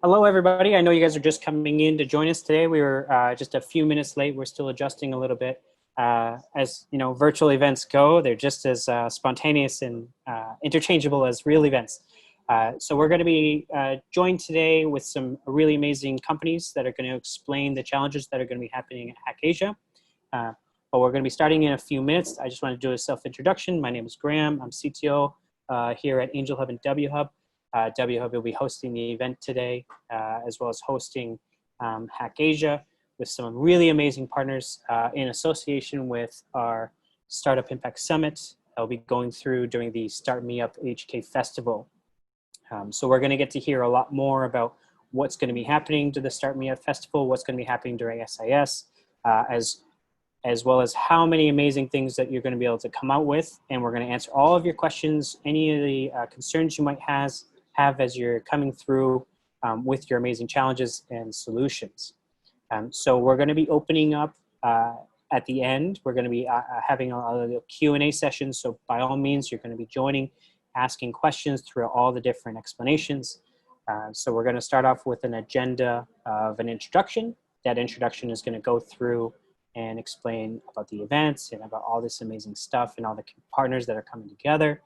Hello, everybody. I know you guys are just coming in to join us today. We were just a few minutes late. We're still adjusting a little bit. As you know, virtual events go, they're just as spontaneous and interchangeable as real events. So we're going to be joined today with some really amazing companies that are going to explain the challenges that are going to be happening at Hack.Asia. But we're going to be starting in a few minutes. I just want to do a self-introduction. My name is Graham. I'm CTO here at Angel Hub and WHub. WHub will be hosting the event today, as well as hosting Hack.Asia with some really amazing partners in association with our Startup Impact Summit. I'll be going through during the StartmeupHK Festival. So we're going to get to hear a lot more about what's going to be happening to the StartmeupHK Festival, what's going to be happening during SIS, as well as how many amazing things that you're going to be able to come out with. And we're going to answer all of your questions, any of the concerns you might have as you're coming through with your amazing challenges and solutions. So we're going to be opening up at the end. We're going to be having a Q&A session. So by all means, you're going to be joining, asking questions through all the different explanations. So we're going to start off with an agenda of an introduction. That introduction is going to go through and explain about the events and about all this amazing stuff and all the partners that are coming together.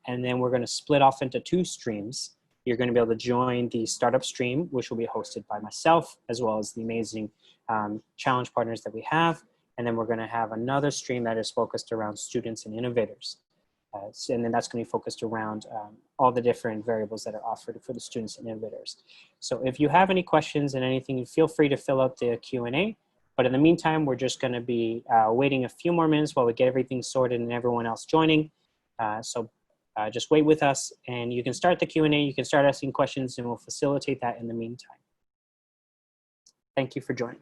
And then we're going to split off into two streams. You're going to be able to join the startup stream, which will be hosted by myself, as well as the amazing challenge partners that we have. And then we're going to have another stream that is focused around students and innovators. And then that's going to be focused around all the different variables that are offered for the students and innovators. So if you have any questions and anything, feel free to fill out the Q&A. But in the meantime, we're just going to be waiting a few more minutes while we get everything sorted and everyone else joining. So just wait with us, and you can start the Q&A. You can start asking questions, and we'll facilitate that in the meantime. Thank you for joining.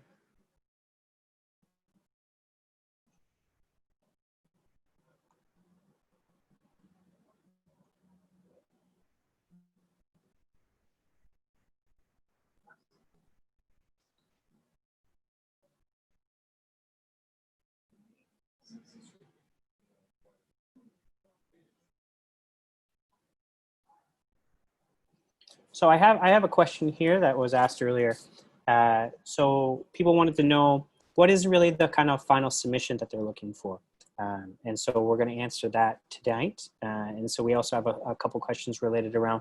So I have a question here that was asked earlier. So people wanted to know what is really the kind of final submission that they're looking for. And so we're going to answer that tonight. And so we also have a couple questions related around,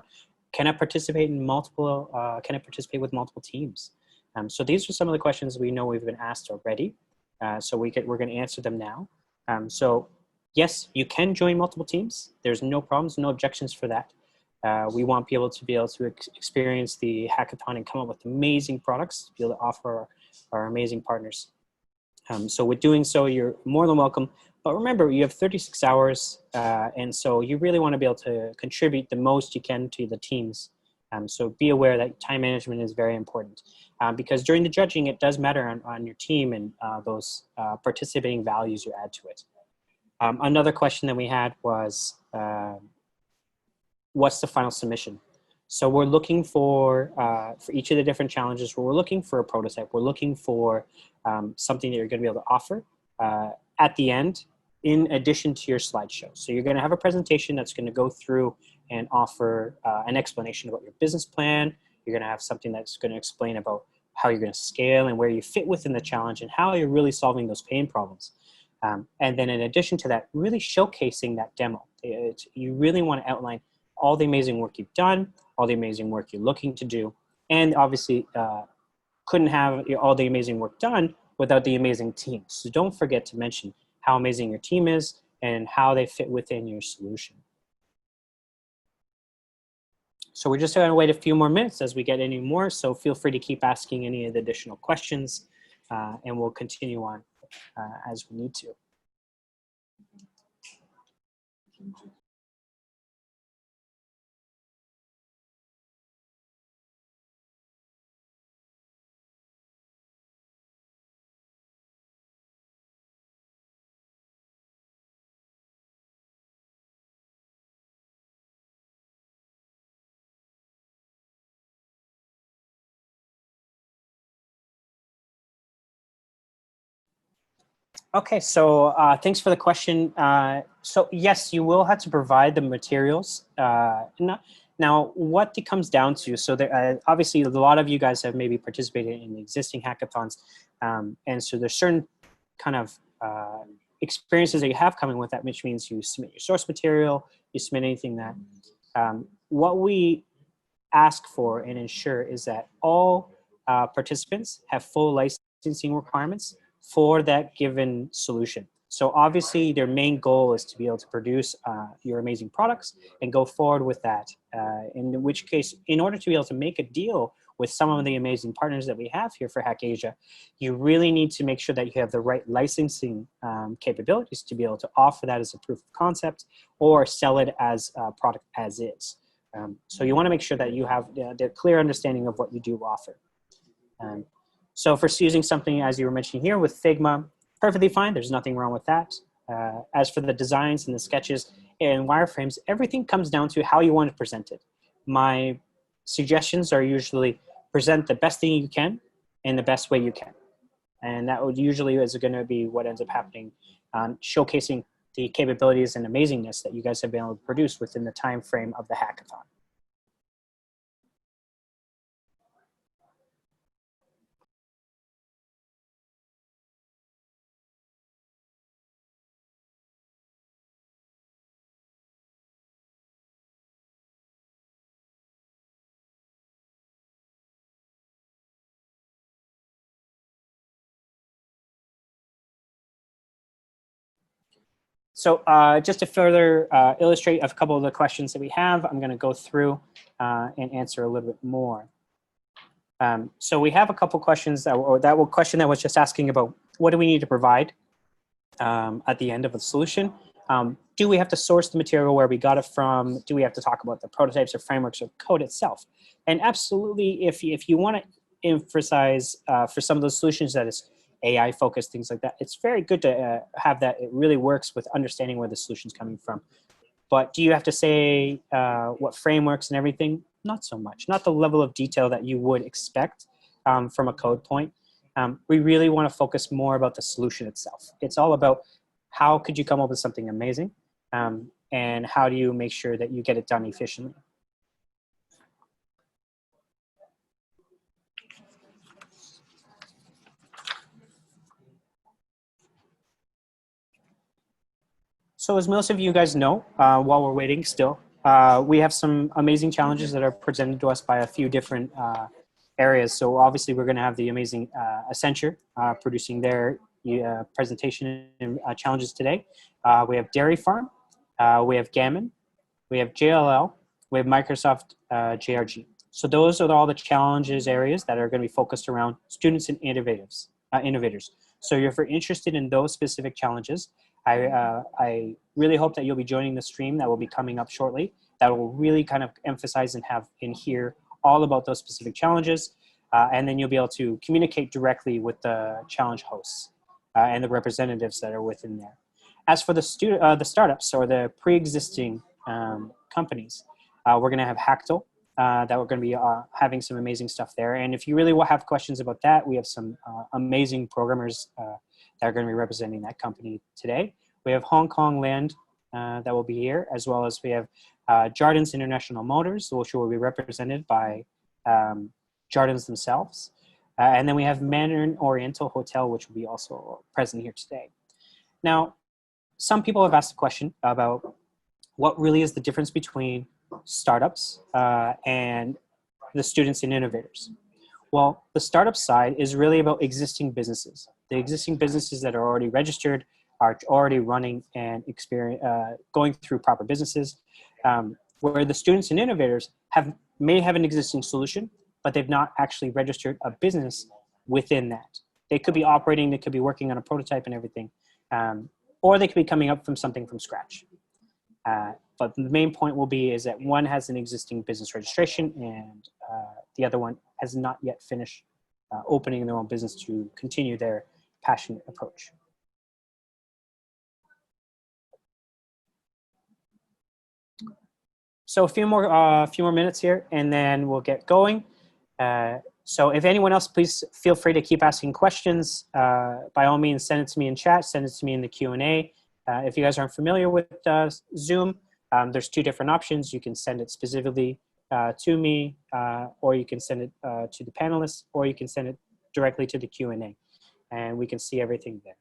can I participate in multiple, can I participate with multiple teams? So these are some of the questions we know we've been asked already. So we're going to answer them now. So yes, you can join multiple teams. There's no problems, no objections for that. We want people to be able to experience the hackathon and come up with amazing products to be able to offer our amazing partners. So with doing so, you're more than welcome. But remember, you have 36 hours, and so you really want to be able to contribute the most you can to the teams. So be aware that time management is very important, because during the judging, it does matter on your team and those participating values you add to it. Another question that we had was, what's the final submission? So we're looking for each of the different challenges, we're looking for a prototype. We're looking for something that you're going to be able to offer at the end, in addition to your slideshow. So you're going to have a presentation that's going to go through and offer an explanation about your business plan. You're going to have something that's going to explain about how you're going to scale and where you fit within the challenge and how you're really solving those pain problems. And then in addition to that, really showcasing that demo. You really want to outline all the amazing work you've done, all the amazing work you're looking to do, and obviously couldn't have all the amazing work done without the amazing team. So don't forget to mention how amazing your team is and how they fit within your solution. So we're just going to wait a few more minutes as we get any more, so feel free to keep asking any of the additional questions, and we'll continue on as we need to. Okay, so thanks for the question. So yes, you will have to provide the materials. Now, what it comes down to, so there, obviously a lot of you guys have maybe participated in existing hackathons, and so there's certain kind of experiences that you have coming with that, which means you submit your source material, you submit anything that, what we ask for and ensure is that all participants have full licensing requirements for that given solution. So obviously their main goal is to be able to produce your amazing products and go forward with that. In which case, in order to be able to make a deal with some of the amazing partners that we have here for Hack.Asia, you really need to make sure that you have the right licensing capabilities to be able to offer that as a proof of concept or sell it as a product as is. So you want to make sure that you have the clear understanding of what you do offer. So for using something, as you were mentioning here, with Figma, perfectly fine. There's nothing wrong with that. As for the designs and the sketches and wireframes, everything comes down to how you want to present it. My suggestions are usually present the best thing you can in the best way you can. And that would usually is going to be what ends up happening, showcasing the capabilities and amazingness that you guys have been able to produce within the time frame of the hackathon. So just to further illustrate a couple of the questions that we have, I'm going to go through and answer a little bit more. So we have a couple questions that question that was just asking about what do we need to provide at the end of the solution. Do we have to source the material where we got it from? Do we have to talk about the prototypes or frameworks or code itself? And absolutely, if you want to emphasize for some of those solutions that is AI focused, things like that, it's very good to have that. It really works with understanding where the solution's coming from. But do you have to say what frameworks and everything? Not so much, not the level of detail that you would expect from a code point. We really want to focus more about the solution itself. It's all about how could you come up with something amazing and how do you make sure that you get it done efficiently. So as most of you guys know, while we're waiting still, we have some amazing challenges that are presented to us by a few different areas. So obviously we're going to have the amazing Accenture producing their presentation and challenges today. We have Dairy Farm, we have Gammon, we have JLL, we have Microsoft JRG. So those are all the challenges areas that are going to be focused around students and innovators. So if you're interested in those specific challenges, I really hope that you'll be joining the stream that will be coming up shortly. That will really kind of emphasize and have in here all about those specific challenges. And then you'll be able to communicate directly with the challenge hosts and the representatives that are within there. As for the startups or the pre-existing companies, we're going to have Hactl that we're going to be having some amazing stuff there. And if you really will have questions about that, we have some amazing programmers that are going to be representing that company today. We have Hongkong Land that will be here, as well as we have Jardine International Motors, which will be represented by Jardines themselves. And then we have Mandarin Oriental Hotel, which will be also present here today. Now, some people have asked a question about what really is the difference between startups and the students and innovators. Well, the startup side is really about existing businesses. The existing businesses that are already registered, are already running and going through proper businesses, where the students and innovators may have an existing solution, but they've not actually registered a business within that. They could be operating, they could be working on a prototype and everything, or they could be coming up from something from scratch. But the main point will be is that one has an existing business registration and the other one has not yet finished opening their own business to continue their passionate approach. So a few more minutes here and then we'll get going. So if anyone else, please feel free to keep asking questions. By all means, send it to me in chat, send it to me in the Q&A. If you guys aren't familiar with Zoom, there's two different options. You can send it specifically to me, or you can send it to the panelists, or you can send it directly to the Q&A, and we can see everything there.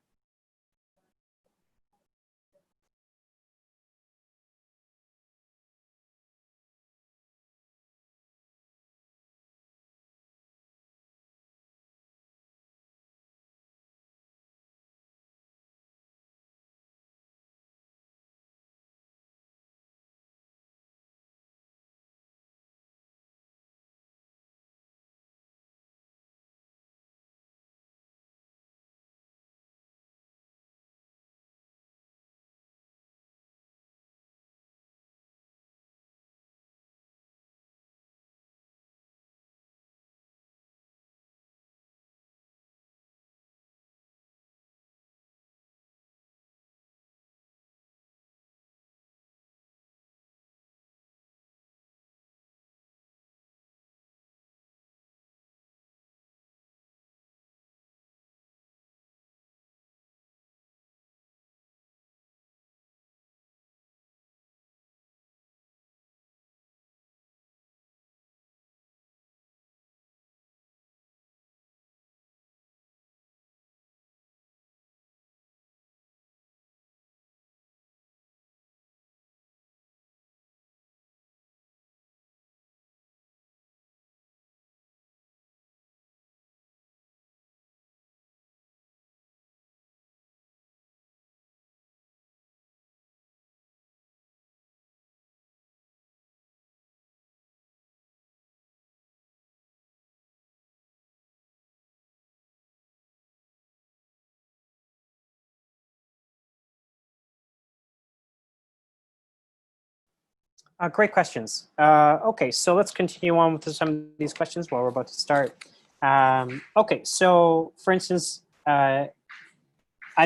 Great questions. Okay, so let's continue on with some of these questions while we're about to start. Okay, so for instance, I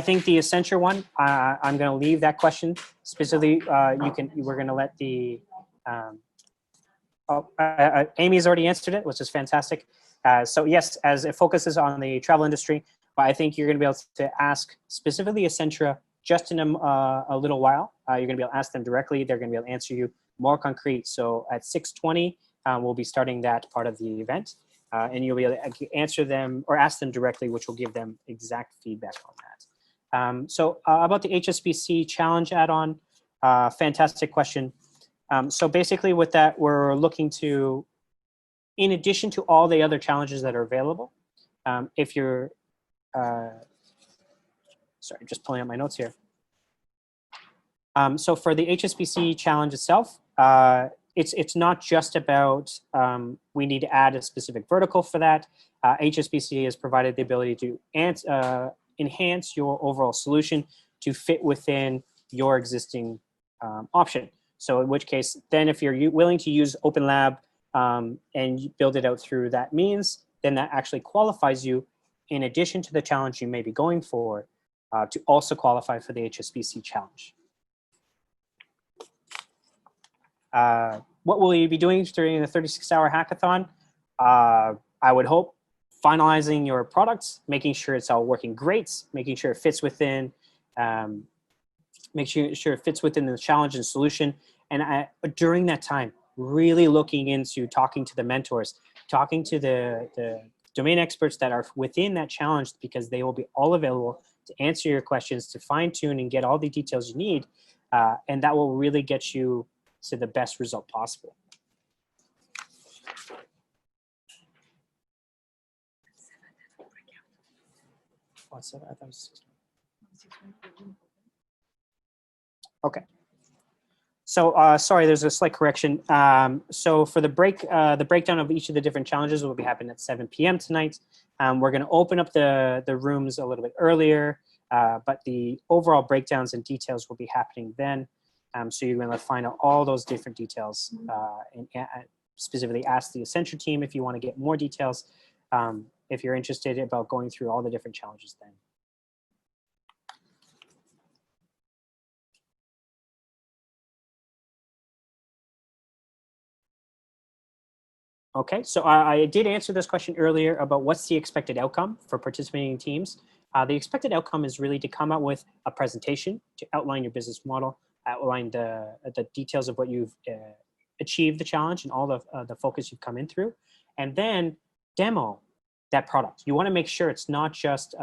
think the Accenture one, I'm going to leave that question specifically. We're going to let the, Amy's already answered it, which is fantastic. So yes, as it focuses on the travel industry, but I think you're going to be able to ask specifically Accenture just in a little while. You're going to be able to ask them directly. They're going to be able to answer you more concrete. So at 6:20, we'll be starting that part of the event. And you'll be able to answer them or ask them directly, which will give them exact feedback on that. So about the HSBC challenge add-on, fantastic question. So basically with that, we're looking to, in addition to all the other challenges that are available, if you're, sorry, just pulling up my notes here. So for the HSBC challenge itself, it's not just about we need to add a specific vertical for that. HSBC has provided the ability to enhance your overall solution to fit within your existing option. So in which case, then if you're willing to use Open Lab and you build it out through that means, then that actually qualifies you, in addition to the challenge you may be going for, to also qualify for the HSBC challenge. What will you be doing during the 36-hour hackathon? I would hope finalizing your products, making sure it's all working great, making sure it fits within, sure it fits within the challenge and solution. And during that time, really looking into talking to the mentors, talking to the domain experts that are within that challenge, because they will be all available to answer your questions, to fine tune and get all the details you need. And that will really get you to the best result possible. Okay. So sorry, there's a slight correction. So for the breakdown of each of the different challenges will be happening at 7 p.m. tonight. We're going to open up the rooms a little bit earlier, but the overall breakdowns and details will be happening then. So you're going to find out all those different details and specifically ask the Accenture team if you want to get more details, if you're interested about going through all the different challenges then. Okay, so I did answer this question earlier about what's the expected outcome for participating teams. The expected outcome is really to come up with a presentation to outline your business model, outline the details of what you've achieved the challenge and all the focus you've come in through, and then demo that product. You want to make sure it's not just,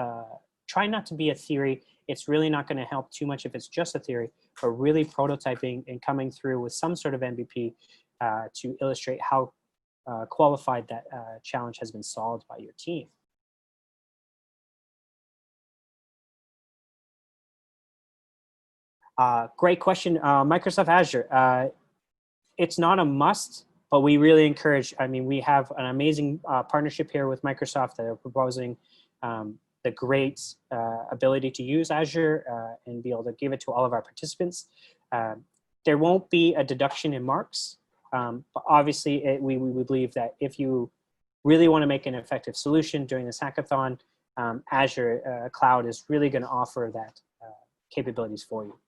try not to be a theory. It's really not going to help too much if it's just a theory, but really prototyping and coming through with some sort of MVP to illustrate how qualified that challenge has been solved by your team. Great question. Microsoft Azure. It's not a must, but we really encourage. I mean, we have an amazing partnership here with Microsoft that are proposing the great ability to use Azure and be able to give it to all of our participants. There won't be a deduction in marks, but obviously we believe that if you really want to make an effective solution during this hackathon, Azure Cloud is really going to offer that capabilities for you.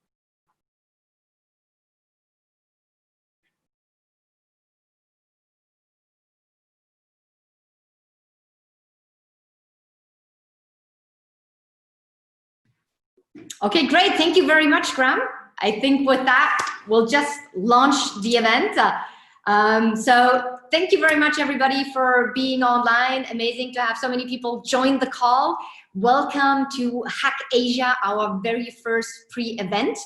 Okay, great. Thank you very much, Graham. I think with that, we'll just launch the event. So thank you very much, everybody, for being online. Amazing to have so many people join the call. Welcome to Hack.Asia, our very first pre-event.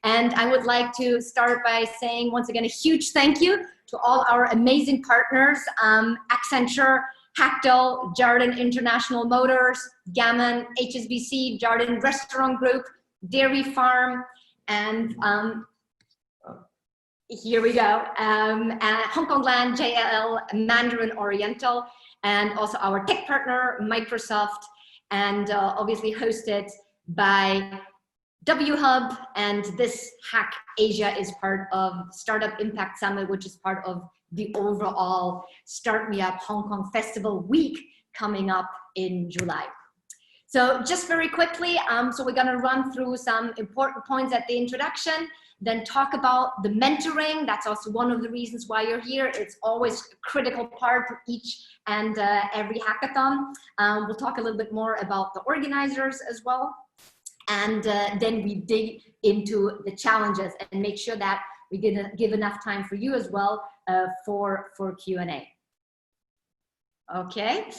And I would like to start by saying, once again, a huge thank you to all our amazing partners, Accenture, Hactl, Jardine International Motors, Gammon, HSBC, Jardine Restaurant Group, Dairy Farm, and here we go, Hongkong Land, JLL, Mandarin, Oriental, and also our tech partner, Microsoft, and obviously hosted by WHub, and this Hack.Asia is part of Startup Impact Summit, which is part of the overall StartmeupHK Festival week coming up in July. So just very quickly, so we're gonna run through some important points at the introduction, then talk about the mentoring. That's also one of the reasons why you're here. It's always a critical part of each and every hackathon. We'll talk a little bit more about the organizers as well. And then we dig into the challenges and make sure that we give enough time for you as well for Q&A. Okay,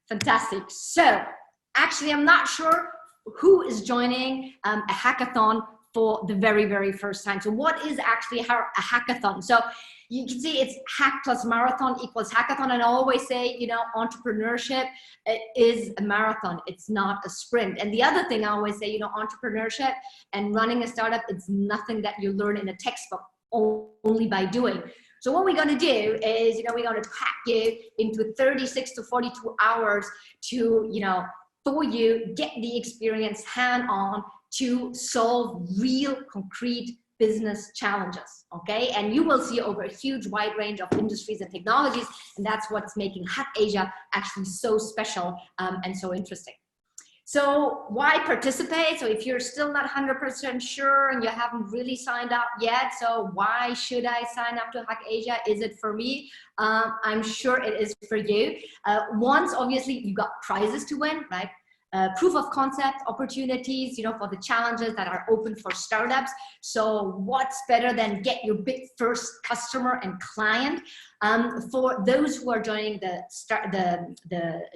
fantastic. So actually, I'm not sure who is joining a hackathon for the very, very first time. So what is actually a hackathon? So you can see it's hack plus marathon equals hackathon. And I always say, you know, entrepreneurship is a marathon. It's not a sprint. And the other thing I always say, you know, entrepreneurship and running a startup, it's nothing that you learn in a textbook, only by doing. So what we're going to do is, you know, we're going to pack you into 36 to 42 hours to, you know, for you, get the experience hand-on to solve real concrete business challenges, okay? And you will see over a huge wide range of industries and technologies, and that's what's making Hack.Asia actually so special and so interesting. So why participate? So if you're still not 100% sure and you haven't really signed up yet, so why should I sign up to Hack.Asia? Is it for me? I'm sure it is for you. Once, obviously, you got prizes to win, right? Proof of concept opportunities, you know, for the challenges that are open for startups. So what's better than get your big first customer and client? For those who are joining the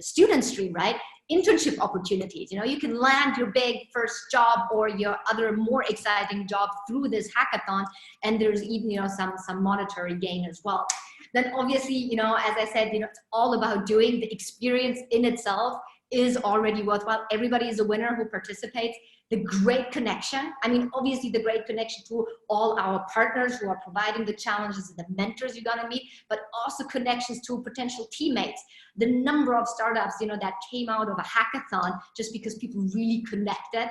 student stream, right? Internship opportunities. You know, you can land your big first job or your other more exciting job through this hackathon, and there's even, you know, some monetary gain as well. Then obviously, you know, as I said, you know, it's all about doing. The experience in itself is already worthwhile. Everybody is a winner who participates. The great connection, I mean, obviously the great connection to all our partners who are providing the challenges and the mentors you're gonna meet, but also connections to potential teammates. The number of startups, you know, that came out of a hackathon just because people really connected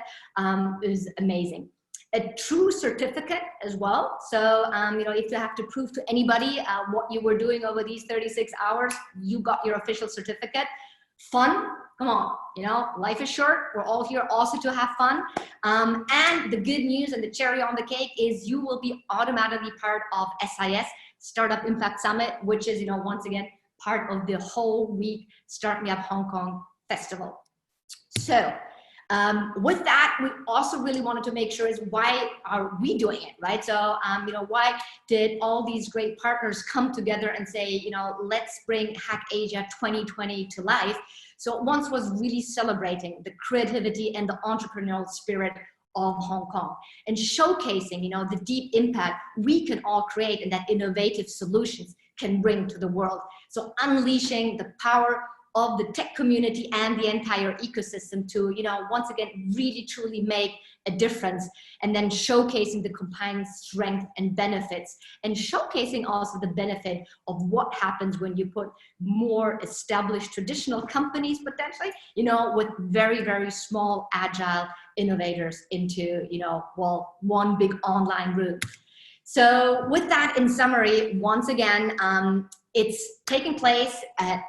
is amazing. A true certificate as well. So, you know, if you have to prove to anybody what you were doing over these 36 hours, you got your official certificate. Fun, come on, you know, life is short. We're all here also to have fun. And the good news and the cherry on the cake is you will be automatically part of SIS, Startup Impact Summit, which is, you know, once again, part of the whole week StartmeupHK Festival. So, With that, we also really wanted to make sure is why are we doing it, right? So, why did all these great partners come together and say, let's bring Hack.Asia 2020 to life? So once was really celebrating the creativity and the entrepreneurial spirit of Hong Kong and showcasing, the deep impact we can all create and that innovative solutions can bring to the world. So unleashing the power of the tech community and the entire ecosystem to, once again, really truly make a difference, and then showcasing the combined strength and benefits, and showcasing also the benefit of what happens when you put more established traditional companies potentially, with very, very small, agile innovators into, one big online room. So with that, in summary, once again, it's taking place at,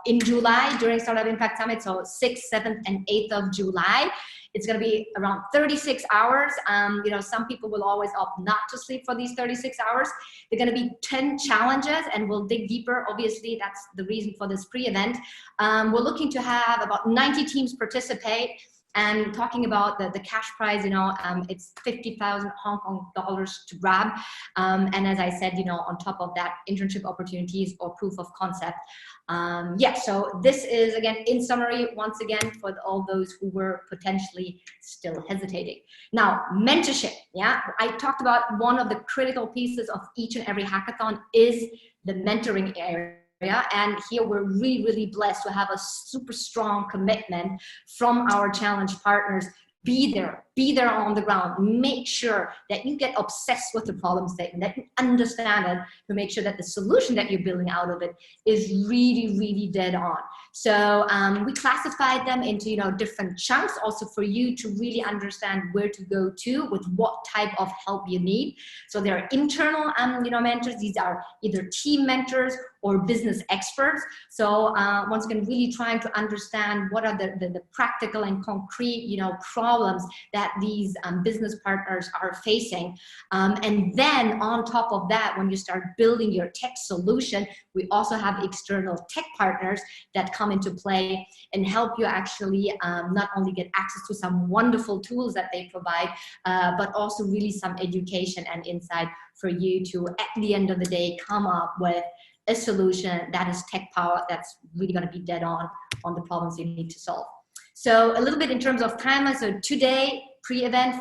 in July during Startup Impact Summit, so 6th, 7th, and 8th of July. It's going to be around 36 hours. Some people will always opt not to sleep for these 36 hours. They're going to be 10 challenges, and we'll dig deeper. Obviously, that's the reason for this pre-event. We're looking to have about 90 teams participate. And talking about the cash prize, it's 50,000 Hong Kong dollars to grab. And as I said, on top of that, internship opportunities or proof of concept. So this is, again, in summary, once again, for all those who were potentially still hesitating. Now, mentorship, I talked about one of the critical pieces of each and every hackathon is the mentoring area. And here we're really, really blessed to have a super strong commitment from our challenge partners. Be there on the ground. Make sure that you get obsessed with the problem statement, that you understand it, to make sure that the solution that you're building out of it is really, really dead on. So we classified them into, different chunks, also for you to really understand where to go to with what type of help you need. So there are internal, mentors. These are either team mentors or business experts. So once again, really trying to understand what are the practical and concrete, problems that these business partners are facing. And then on top of that, when you start building your tech solution, we also have external tech partners that come into play and help you actually not only get access to some wonderful tools that they provide, but also really some education and insight for you to, at the end of the day, come up with a solution that is tech power, that's really going to be dead on the problems you need to solve. So a little bit in terms of timeline. So today,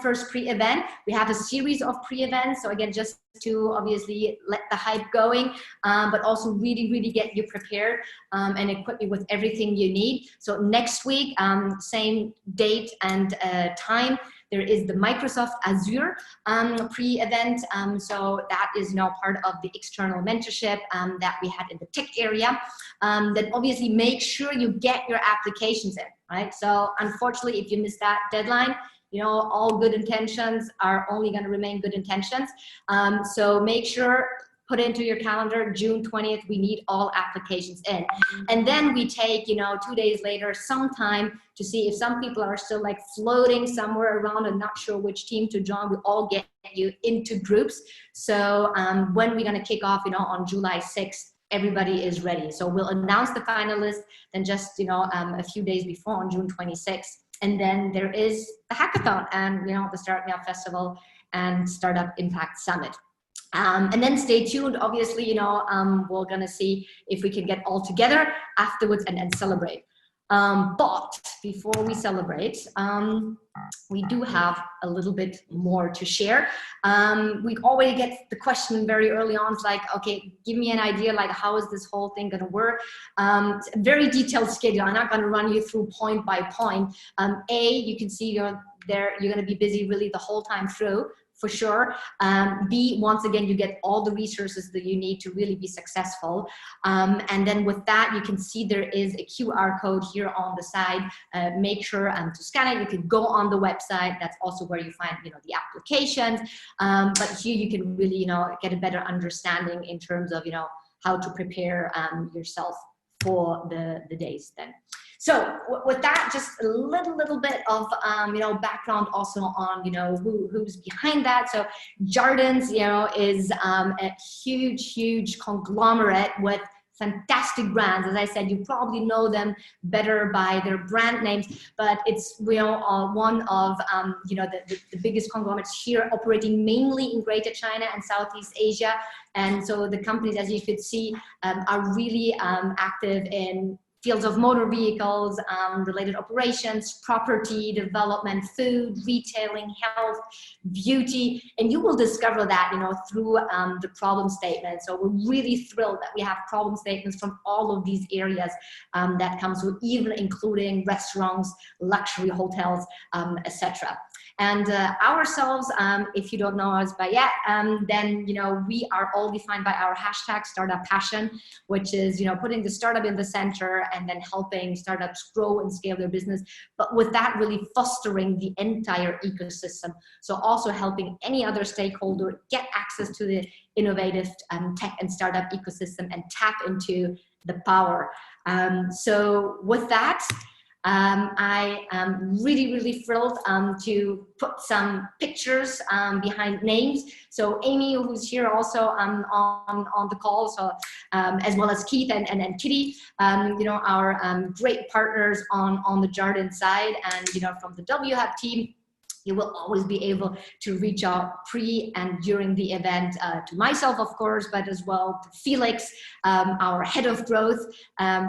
first pre-event, we have a series of pre-events. So again, just to obviously let the hype going, but also really, really get you prepared and equip you with everything you need. So next week, same date and time, there is the Microsoft Azure pre-event. So that is now part of the external mentorship that we had in the tech area. That obviously make sure you get your applications in, right? So unfortunately, if you miss that deadline, all good intentions are only going to remain good intentions. So make sure, put into your calendar, June 20th, we need all applications in. And then we take, 2 days later, some time to see if some people are still like floating somewhere around and not sure which team to join. We all get you into groups. So when we're going to kick off, on July 6th, everybody is ready. So we'll announce the finalists then just, a few days before on June 26th. And then there is the hackathon and, the StartmeupHK Festival and Startup Impact Summit. And then stay tuned. Obviously, we're going to see if we can get all together afterwards and celebrate. But before we celebrate, we do have a little bit more to share. We always get the question very early on, it's like, okay, give me an idea, like how is this whole thing going to work? It's a very detailed schedule. I'm not going to run you through point by point. You can see you're going to be busy really the whole time through, for sure. B, once again, you get all the resources that you need to really be successful. And then with that, you can see there is a QR code here on the side. Make sure to scan it. You can go on the website. That's also where you find, the applications. But here you can really, get a better understanding in terms of, how to prepare yourself for the days then. So with that, just a little bit of background also on who's behind that. So Jardines is a huge conglomerate with fantastic brands. As I said, you probably know them better by their brand names, but it's one of the biggest conglomerates here, operating mainly in Greater China and Southeast Asia. And so the companies, as you could see, are really active in fields of motor vehicles, related operations, property development, food, retailing, health, beauty, and you will discover that, through the problem statement. So we're really thrilled that we have problem statements from all of these areas that comes with, even including restaurants, luxury hotels, etc. And ourselves, if you don't know us by yet, then we are all defined by our hashtag Startup Passion, which is putting the startup in the center and then helping startups grow and scale their business. But with that, really fostering the entire ecosystem. So also helping any other stakeholder get access to the innovative tech and startup ecosystem and tap into the power. So with that, I am really, really thrilled to put some pictures behind names. So Amy, who's here also on the call, so as well as Keith and Kitty, our great partners on the Jardine side, and from the WHub team. You will always be able to reach out pre and during the event to myself, of course, but as well to Felix, our head of growth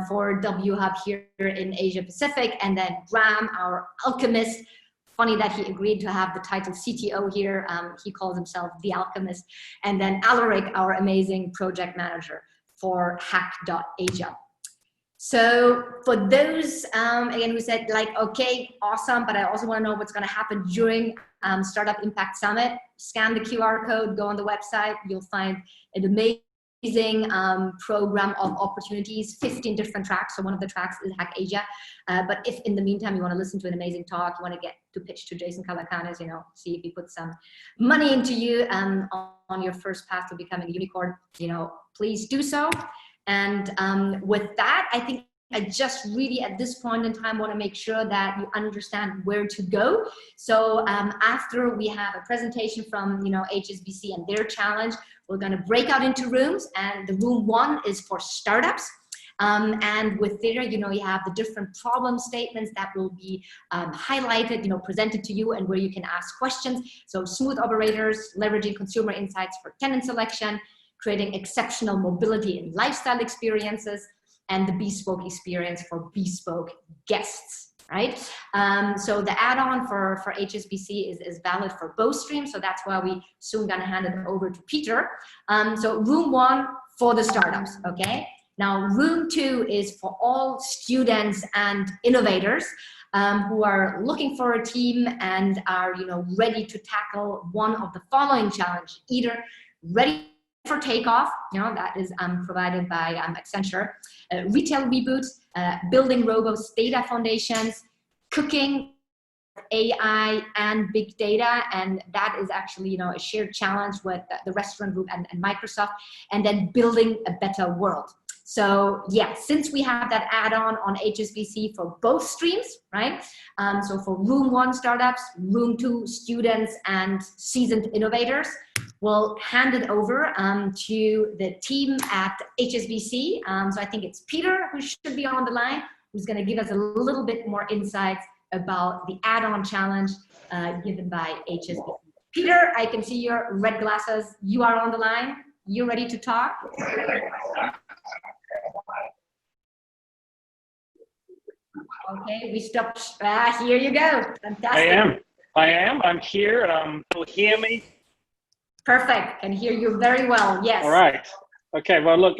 for WHub here in Asia Pacific, and then Graham, our alchemist. Funny that he agreed to have the title CTO here. He calls himself the alchemist. And then Alaric, our amazing project manager for Hack.Asia. So for those, again, who said okay, awesome, but I also want to know what's going to happen during Startup Impact Summit, scan the QR code, go on the website, you'll find an amazing program of opportunities, 15 different tracks. So one of the tracks is Hack.Asia. But if in the meantime you want to listen to an amazing talk, you want to get to pitch to Jason Calacanis, see if he puts some money into you on your first path to becoming a unicorn, please do so. And with that, I think I just really at this point in time want to make sure that you understand where to go. So after we have a presentation from HSBC and their challenge, we're going to break out into rooms, and the room 1 is for startups. And with there, you have the different problem statements that will be highlighted, presented to you, and where you can ask questions. So smooth operators, leveraging consumer insights for tenant selection, creating exceptional mobility and lifestyle experiences, and the bespoke experience for bespoke guests, right? So the add-on for HSBC is valid for both streams, so that's why we soon gonna hand it over to Peter. So room 1 for the startups, okay? Now room 2 is for all students and innovators who are looking for a team and are ready to tackle one of the following challenges, either ready for takeoff, that is provided by Accenture, retail reboot, building robust data foundations, cooking AI and big data, and that is actually a shared challenge with the restaurant group and Microsoft, and then building a better world. So yeah, since we have that add-on on HSBC for both streams, right? So for room 1 startups, room 2 students and seasoned innovators, we'll hand it over to the team at HSBC. So I think it's Peter who should be on the line, who's going to give us a little bit more insights about the add-on challenge given by HSBC. Peter, I can see your red glasses. You are on the line. You ready to talk? Okay, we stopped. Here you go. Fantastic. I am. I'm here. You'll hear me? Perfect. Can hear you very well. Yes. All right. Okay. Well, look.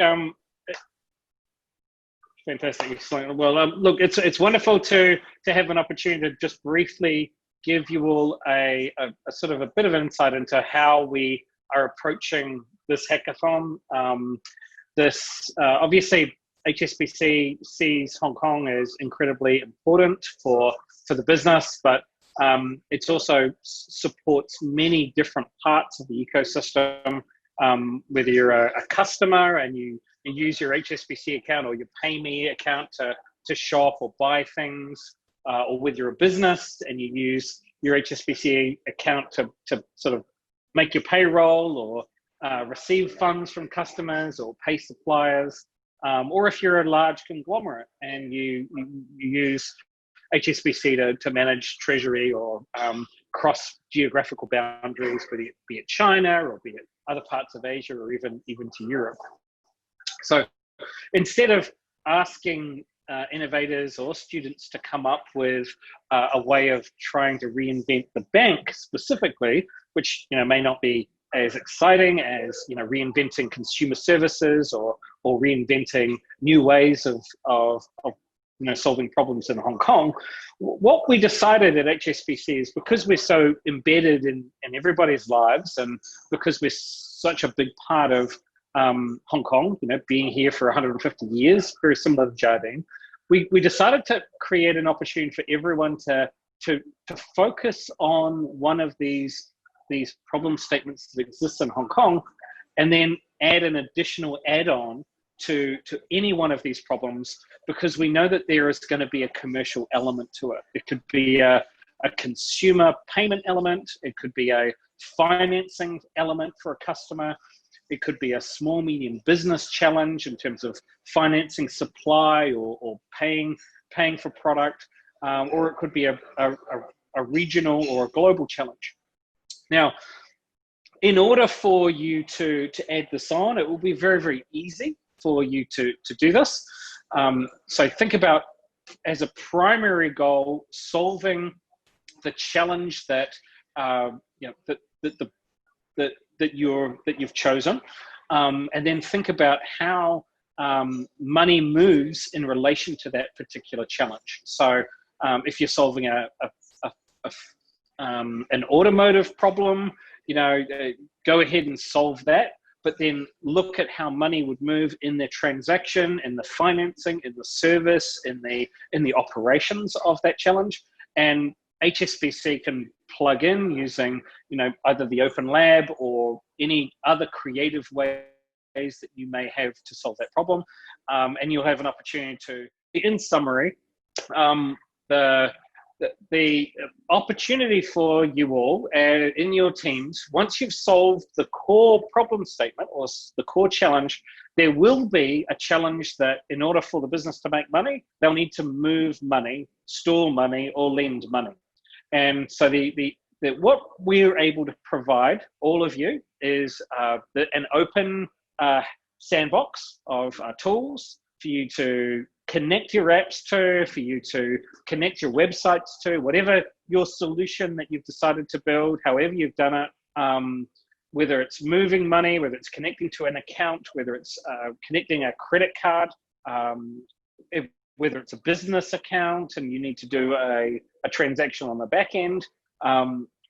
Fantastic. Excellent. Well, look. It's wonderful to have an opportunity to just briefly give you all a sort of a bit of insight into how we are approaching this hackathon. Obviously, HSBC sees Hong Kong as incredibly important for the business, but it also supports many different parts of the ecosystem. Whether you're a customer and you use your HSBC account or your PayMe account to shop or buy things, or whether you're a business and you use your HSBC account to sort of make your payroll or receive funds from customers or pay suppliers. or if you're a large conglomerate and you use HSBC to manage treasury or cross geographical boundaries, be it China or be it other parts of Asia or even to Europe. So instead of asking innovators or students to come up with a way of trying to reinvent the bank specifically, which may not be as exciting as reinventing consumer services or reinventing new ways of solving problems in Hong Kong. What we decided at HSBC is, because we're so embedded in everybody's lives, and because we're such a big part of Hong Kong, being here for 150 years, very similar to Jardine, we decided to create an opportunity for everyone to focus on one of these problem statements that exist in Hong Kong, and then add an additional add-on to any one of these problems, because we know that there is going to be a commercial element to it. It could be a consumer payment element. It could be a financing element for a customer. It could be a small, medium business challenge in terms of financing supply or paying for product, or it could be a regional or a global challenge. Now, in order for you to add this on, it will be very, very easy for you to do this. So think about, as a primary goal, solving the challenge that you've chosen, and then think about how money moves in relation to that particular challenge. So if you're solving an automotive problem, go ahead and solve that, but then look at how money would move in the transaction, in the financing, in the service, in the operations of that challenge. And HSBC can plug in using, either the Open Lab or any other creative ways that you may have to solve that problem. And you'll have an opportunity to, in summary, the opportunity for you all in your teams, once you've solved the core problem statement or the core challenge, there will be a challenge that, in order for the business to make money, they'll need to move money, store money, or lend money. And so what we're able to provide all of you is an open sandbox of tools for you to connect your apps to, for you to connect your websites to, whatever your solution that you've decided to build, however you've done it, whether it's moving money, whether it's connecting to an account, whether it's connecting a credit card, whether it's a business account and you need to do a transaction on the back end.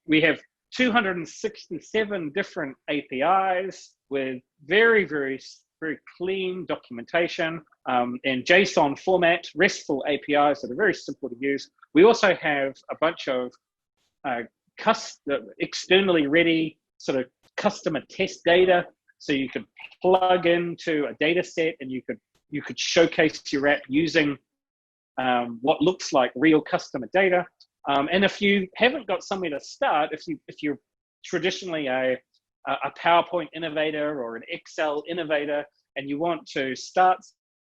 We have 267 different APIs with very, very, very clean documentation in JSON format, RESTful APIs that are very simple to use. We also have a bunch of externally ready sort of customer test data, so you could plug into a data set and you could showcase your app using what looks like real customer data. And if you haven't got somewhere to start, if you're traditionally a PowerPoint innovator or an Excel innovator and you want to start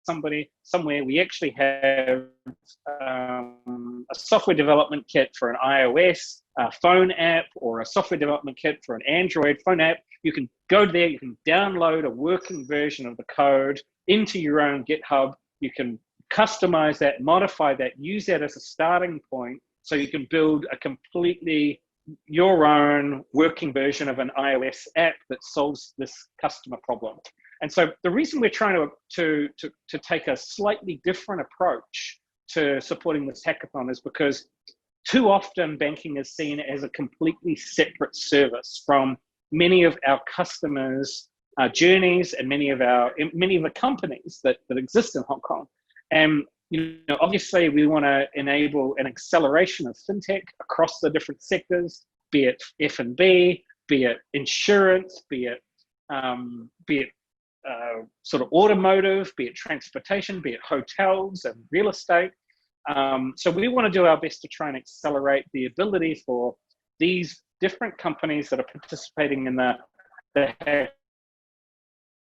somewhere, we actually have a software development kit for an iOS phone app, or a software development kit for an Android phone app. You can go there, you can download a working version of the code into your own GitHub. You can customize that, modify that, use that as a starting point, so you can build a completely your own working version of an iOS app that solves this customer problem. And so the reason we're trying to take a slightly different approach to supporting this hackathon is because too often banking is seen as a completely separate service from many of our customers' journeys and many of the companies that exist in Hong Kong. And obviously we want to enable an acceleration of fintech across the different sectors, be it F&B, be it insurance, be it sort of automotive, be it transportation, be it hotels and real estate. So we want to do our best to try and accelerate the ability for these different companies that are participating in the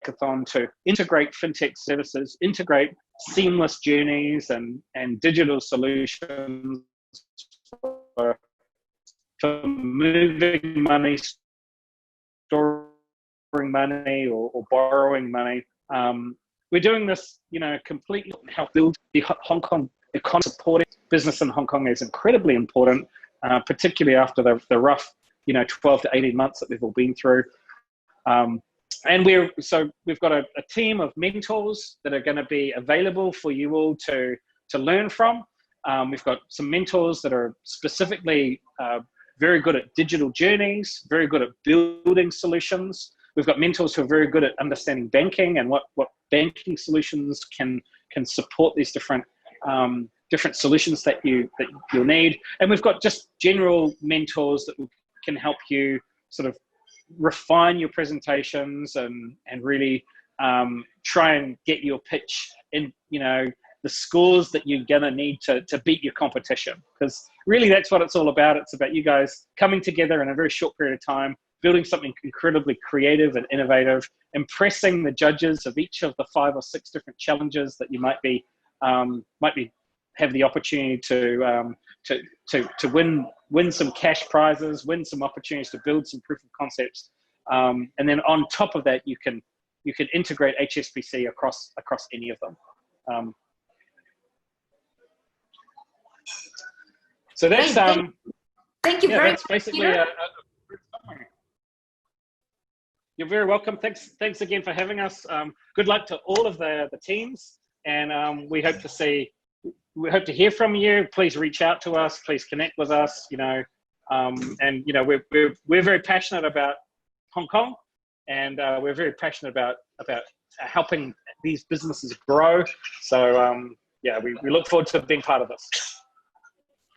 hackathon to integrate fintech services, integrate seamless journeys and digital solutions for moving money, storing money, or borrowing money. We're doing this, completely to help build the Hong Kong economy. Supporting business in Hong Kong is incredibly important, particularly after the rough, 12 to 18 months that we've all been through. And we've got a team of mentors that are going to be available for you all to learn from. We've got some mentors that are specifically very good at digital journeys, very good at building solutions. We've got mentors who are very good at understanding banking and what banking solutions can support these different solutions that you'll need. And we've got just general mentors that can help you sort of refine your presentations and really try and get your pitch in, the scores that you're going to need to beat your competition. Because really that's what it's all about. It's about you guys coming together in a very short period of time, building something incredibly creative and innovative, impressing the judges of each of the 5 or 6 different challenges that you might have the opportunity to win some cash prizes, win some opportunities to build some proof of concepts, and then on top of that, you can integrate HSBC across any of them. So that's thank you very that's much, basically Peter. You're very welcome. Thanks again for having us. Good luck to all of the teams, and we hope to hear from you. Please reach out to us. Please connect with us. And we're very passionate about Hong Kong, and we're very passionate about helping these businesses grow. So we look forward to being part of this.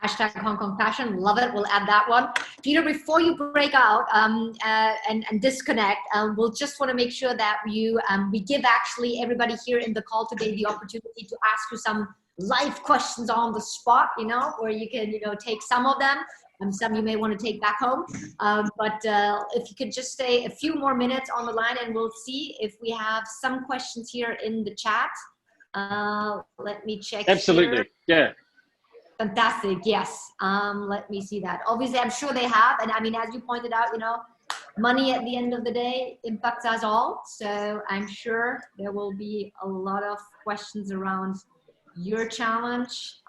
Hashtag Hong Kong Passion. Love it. We'll add that one. Peter, before you break out and disconnect, we'll just want to make sure that we give actually everybody here in the call today the opportunity to ask you some live questions on the spot, where you can, take some of them and some you may want to take back home. But if you could just stay a few more minutes on the line and we'll see if we have some questions here in the chat. Let me check. Absolutely. Here. Yeah. Fantastic. Yes. Let me see that. Obviously, I'm sure they have. And I mean, as you pointed out, money at the end of the day impacts us all. So I'm sure there will be a lot of questions around your challenge.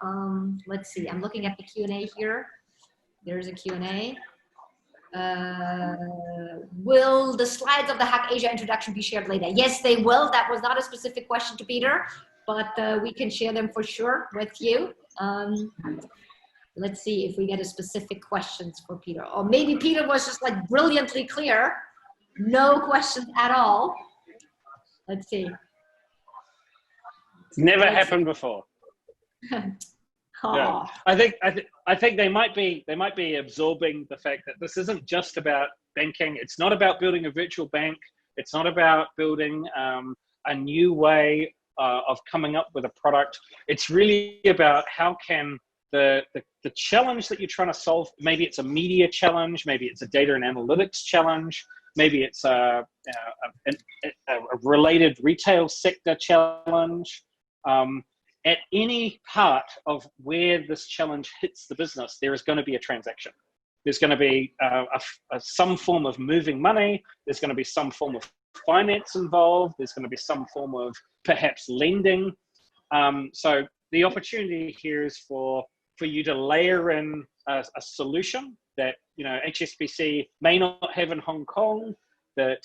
Let's see. I'm looking at the Q&A here. There's a Q&A. Will the slides of the Hack.Asia introduction be shared later? Yes, they will. That was not a specific question to Peter, but we can share them for sure with you. Let's see if we get a specific questions for Peter, or maybe Peter was just like brilliantly clear, no questions at all. Let's see. It's never happened before. Oh. Yeah. I think they might be absorbing the fact that this isn't just about banking. It's not about building a virtual bank. It's not about building a new way of coming up with a product. It's really about how can the challenge that you're trying to solve, maybe it's a media challenge, maybe it's a data and analytics challenge, maybe it's a related retail sector challenge. At any part of where this challenge hits the business, there is going to be a transaction. There's going to be some form of moving money. There's going to be some form of finance involved. There's going to be some form of perhaps lending. So the opportunity here is for you to layer in a solution that HSBC may not have in Hong Kong, that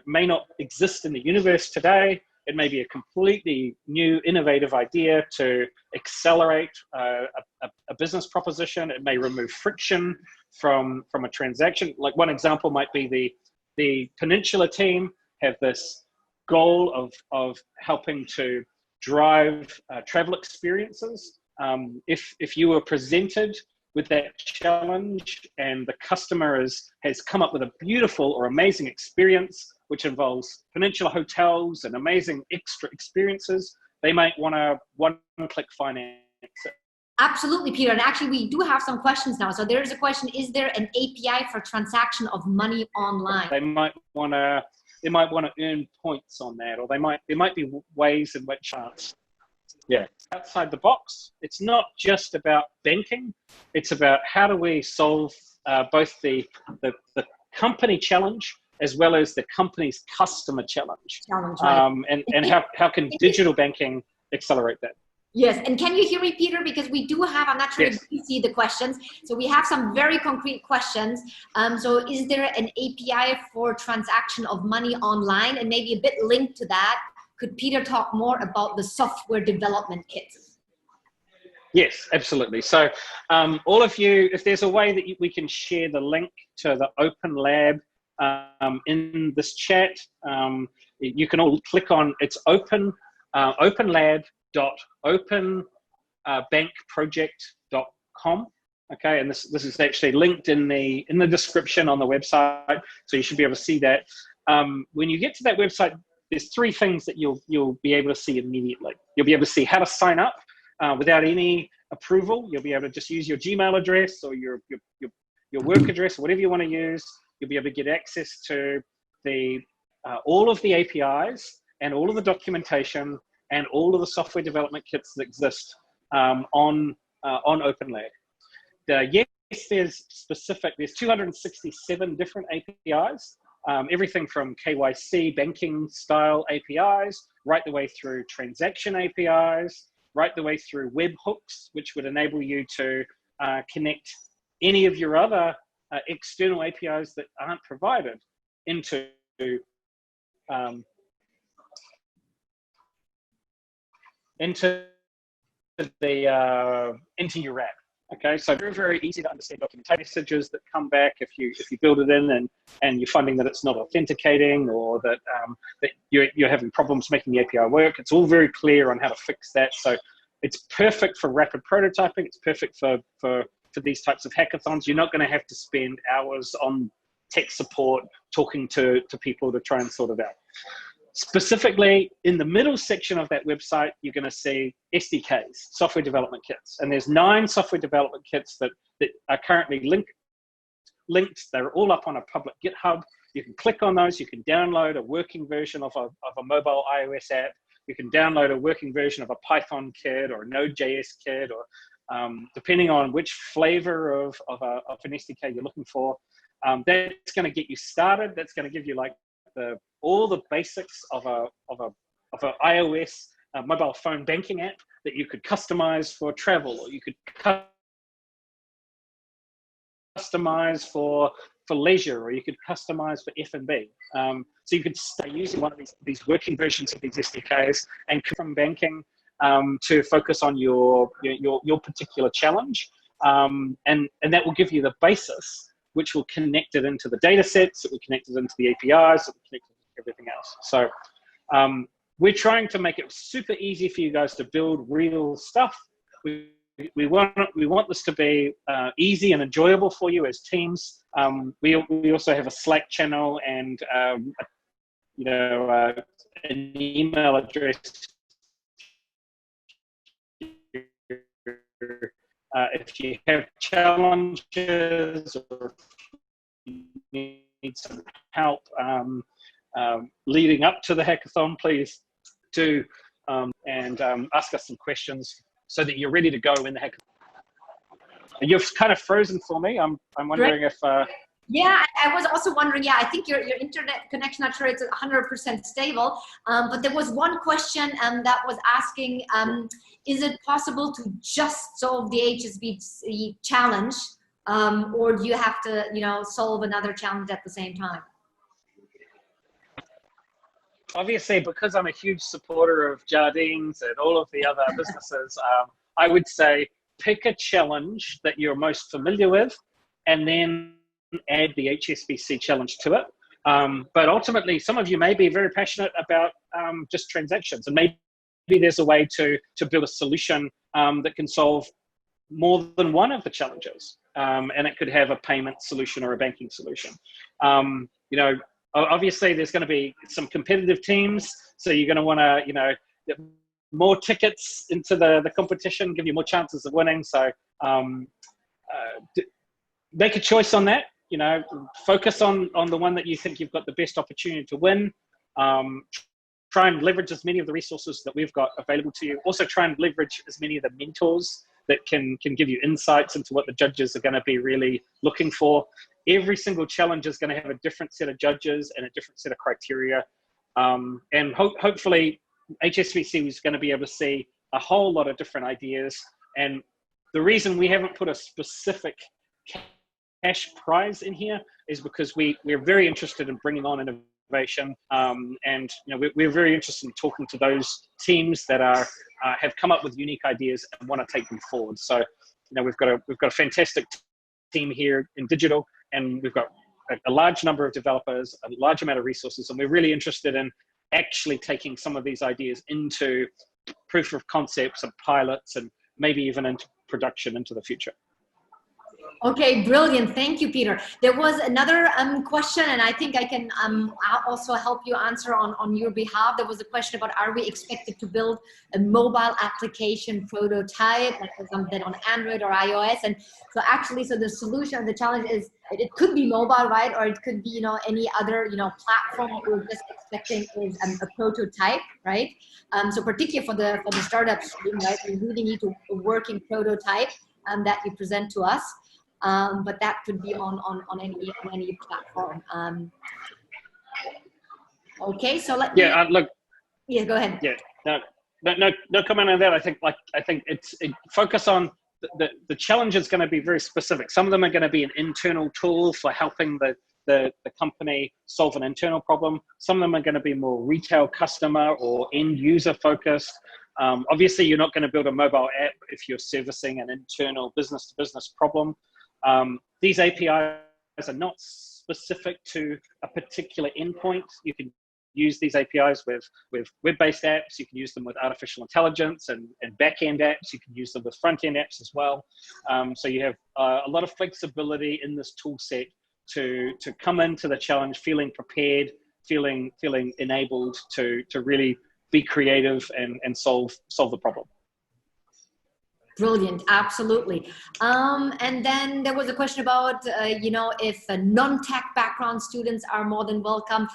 may not exist in the universe today. It may be a completely new, innovative idea to accelerate a business proposition. It may remove friction from a transaction. Like one example might be the Peninsula team have this goal of helping to drive travel experiences. If you were presented with that challenge and the customer has come up with a beautiful or amazing experience, which involves Peninsula hotels and amazing extra experiences, they might want to one-click finance it. Absolutely, Peter. And actually, we do have some questions now. So there is a question, is there an API for transaction of money online? They might want to they might want to earn points on that, or there might be ways in which outside the box. It's not just about banking. It's about how do we solve both the company challenge as well as the company's customer challenge. Right. And how can digital banking accelerate that? Yes, and can you hear me, Peter? Because we do have, I'm not sure if you see the questions. So we have some very concrete questions. So is there an API for transaction of money online? And maybe a bit linked to that, could Peter talk more about the software development kits? Yes, absolutely. So all of you, if there's a way that we can share the link to the Open Lab in this chat, you can all click on, it's openlab.openbankproject.com. Okay, and this is actually linked in the description on the website, so you should be able to see that. When you get to that website, there's three things that you'll be able to see immediately. You'll be able to see how to sign up without any approval. You'll be able to just use your Gmail address or your work address, or whatever you want to use. You'll be able to get access to all of the APIs and all of the documentation and all of the software development kits that exist on OpenLab. Yes, there's 267 different APIs, everything from KYC banking style APIs, right the way through transaction APIs, right the way through webhooks, which would enable you to connect any of your other external APIs that aren't provided into your app. Okay, so very, very easy to understand documentation messages that come back if you build it in and you're finding that it's not authenticating, or that that you're having problems making the API work. It's all very clear on how to fix that. So it's perfect for rapid prototyping. It's perfect for these types of hackathons. You're not going to have to spend hours on tech support talking to people to try and sort it out. Specifically, in the middle section of that website, you're going to see SDKs, software development kits. And there's 9 software development kits that are currently linked. They're all up on a public GitHub. You can click on those. You can download a working version of a mobile iOS app. You can download a working version of a Python kit or a Node.js kit, or depending on which flavor of an SDK you're looking for. That's going to get you started. That's going to give you like all the basics of an iOS mobile phone banking app that you could customize for travel, or you could customize for leisure, or you could customize for F&B. So you could start using one of these working versions of these SDKs and from banking to focus on your particular challenge, and that will give you the basis, which will connect it into the data sets, it will connect it into the APIs, it will connect it to everything else. So we're trying to make it super easy for you guys to build real stuff. We want this to be easy and enjoyable for you as teams. We also have a Slack channel and an email address. If you have challenges or you need some help leading up to the hackathon, please do and ask us some questions so that you're ready to go in the hackathon. You've kind of frozen for me. I'm wondering if... Yeah, I was also wondering, I think your internet connection, not sure it's 100% stable, but there was one question that was asking, is it possible to just solve the HSBC challenge, or do you have to, solve another challenge at the same time? Obviously, because I'm a huge supporter of Jardines and all of the other businesses, I would say pick a challenge that you're most familiar with and then add the HSBC challenge to it. But ultimately, some of you may be very passionate about just transactions, and maybe there's a way to build a solution that can solve more than one of the challenges. And it could have a payment solution or a banking solution. Obviously, there's going to be some competitive teams, so you're going to want to, get more tickets into the competition, give you more chances of winning. So make a choice on that. you know, focus on the one that you think you've got the best opportunity to win. Try and leverage as many of the resources that we've got available to you. Also try and leverage as many of the mentors that can give you insights into what the judges are going to be really looking for. Every single challenge is going to have a different set of judges and a different set of criteria. And hopefully HSBC is going to be able to see a whole lot of different ideas. And the reason we haven't put a specific cash prize in here is because we're very interested in bringing on innovation, and you know, we're very interested in talking to those teams that have come up with unique ideas and want to take them forward. So, you know, we've got a fantastic team here in digital, and we've got a large number of developers, a large amount of resources, and we're really interested in actually taking some of these ideas into proof of concepts and pilots, and maybe even into production into the future. Okay, brilliant. Thank you, Peter. There was another question, and I think I can also help you answer on your behalf. There was a question about, are we expected to build a mobile application prototype, like for example, on Android or iOS? And so actually, so the solution, the challenge is, it could be mobile, right? Or it could be, you know, any other, you know, platform. What we're just expecting is a prototype, right? So particularly for the startups, right, we really need a working prototype that you present to us. But that could be on any platform. Okay, so let me. Yeah, look. Yeah, go ahead. Yeah, no comment on that. I think focus on the challenge is going to be very specific. Some of them are going to be an internal tool for helping the company solve an internal problem. Some of them are going to be more retail customer or end user focused. Obviously, you're not going to build a mobile app if you're servicing an internal business to business problem. These APIs are not specific to a particular endpoint. You can use these APIs with web-based apps. You can use them with artificial intelligence and back-end apps. You can use them with front-end apps as well. So you have a lot of flexibility in this tool set to come into the challenge feeling prepared, feeling enabled to really be creative and solve the problem. Brilliant, absolutely. And then there was a question about, you know, if non-tech background students are more than welcome.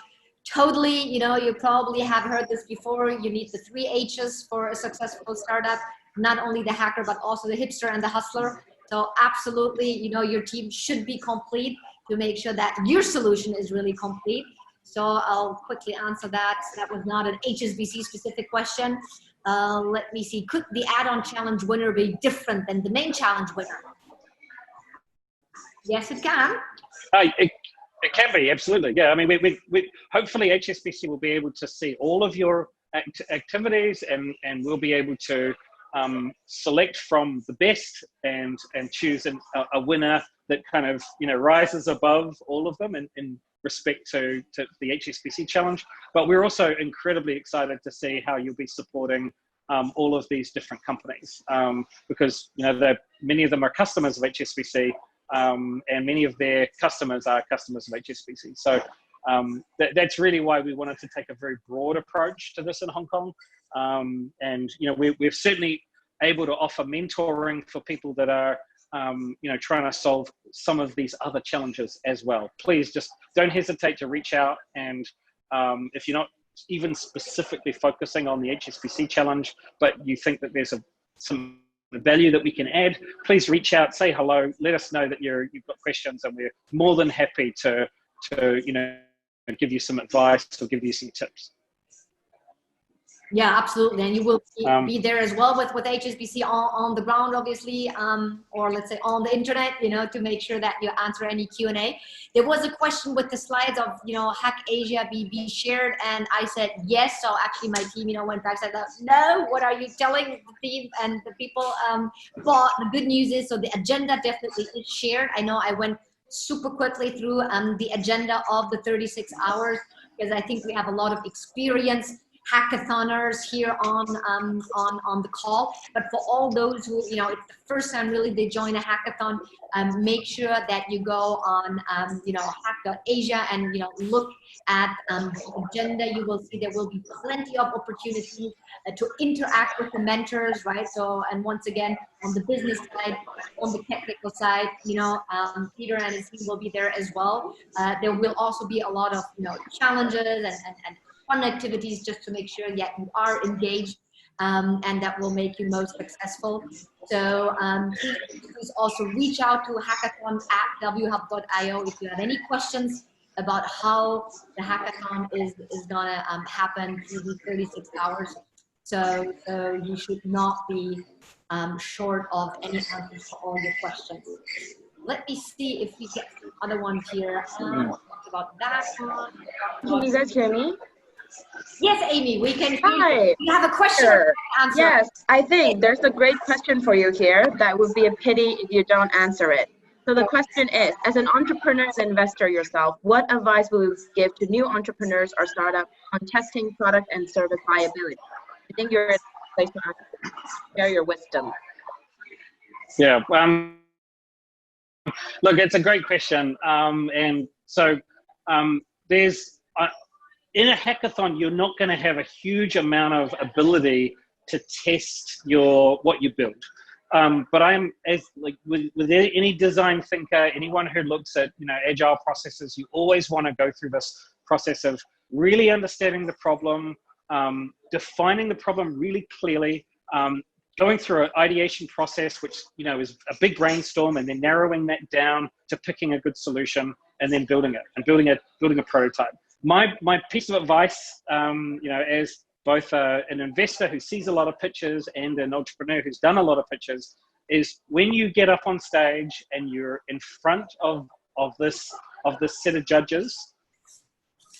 Totally, you know, you probably have heard this before. You need the 3 H's for a successful startup, not only the hacker, but also the hipster and the hustler. So absolutely, you know, your team should be complete to make sure that your solution is really complete. So I'll quickly answer that. That was not an HSBC specific question. Let me see, could the add-on challenge winner be different than the main challenge winner? Yes, it can. It can be, absolutely. Yeah, I mean, we hopefully HSBC will be able to see all of your activities, and we'll be able to select from the best and choose a winner that kind of, you know, rises above all of them in respect to the HSBC challenge. But we're also incredibly excited to see how you'll be supporting all of these different companies, because, you know, many of them are customers of HSBC, and many of their customers are customers of HSBC. So that's really why we wanted to take a very broad approach to this in Hong Kong. And, you know, we're certainly able to offer mentoring for people that are, you know, trying to solve some of these other challenges as well. Please just don't hesitate to reach out. And if you're not even specifically focusing on the HSBC challenge, but you think that there's some value that we can add, please reach out, say hello, let us know that you've got questions, and we're more than happy to you know, give you some advice or give you some tips. Yeah, absolutely. And you will be there as well with HSBC on the ground, obviously, or let's say on the internet, you know, to make sure that you answer any Q&A. There was a question with the slides of, you know, Hack.Asia be shared, and I said yes. So actually my team, you know, went back and said, no, what are you telling the team and the people? But the good news is, so the agenda definitely is shared. I know I went super quickly through the agenda of the 36 hours, because I think we have a lot of experience hackathoners here on the call. But for all those who, you know, it's the first time really they join a hackathon, make sure that you go on, you know, Hack.Asia and, you know, look at the agenda. You will see there will be plenty of opportunities to interact with the mentors, right? So, and once again, on the business side, on the technical side, you know, Peter and his team will be there as well. There will also be a lot of, you know, challenges and fun activities just to make sure that you are engaged, and that will make you most successful. So please also reach out to hackathon@WHub.io if you have any questions about how the hackathon is gonna happen through these 36 hours. So you should not be short of any answers to all your questions. Let me see if we get some other ones here. About that one. Can you guys hear me? Yes, Amy, we can hear Hi. you. You have a question? Sure. Answer. Yes, I think there's a great question for you here that would be a pity if you don't answer it. So the question is, as an entrepreneur and investor yourself, what advice will you give to new entrepreneurs or startups on testing product and service viability? I think you're in a place to share your wisdom. Yeah, look, it's a great question. And so there's, in a hackathon, you're not going to have a huge amount of ability to test what you build. But I'm, as like with any design thinker, anyone who looks at, you know, agile processes, you always want to go through this process of really understanding the problem, defining the problem really clearly, going through an ideation process, which, you know, is a big brainstorm, and then narrowing that down to picking a good solution, and then building it and building a prototype. My piece of advice, you know, as both an investor who sees a lot of pitches and an entrepreneur who's done a lot of pitches, is when you get up on stage and you're in front of this set of judges,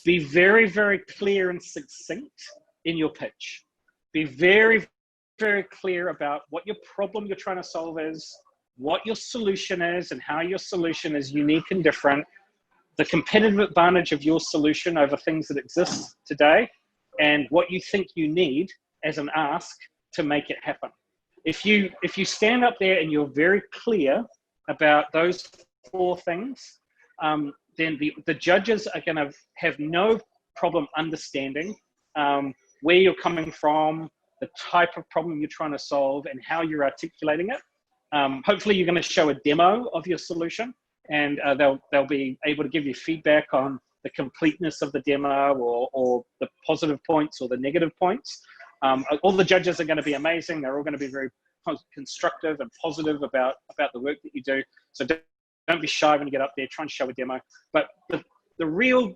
be very, very clear and succinct in your pitch. Be very, very clear about what your problem you're trying to solve is, what your solution is, and how your solution is unique and different, the competitive advantage of your solution over things that exist today, and what you think you need as an ask to make it happen. If you stand up there and you're very clear about those 4 things, then the judges are going to have no problem understanding where you're coming from, the type of problem you're trying to solve, and how you're articulating it. Hopefully you're going to show a demo of your solution, and they'll be able to give you feedback on the completeness of the demo, or the positive points or the negative points. All the judges are going to be amazing. They're all going to be very constructive and positive about the work that you do. So don't be shy when you get up there. Try and show a demo. But the real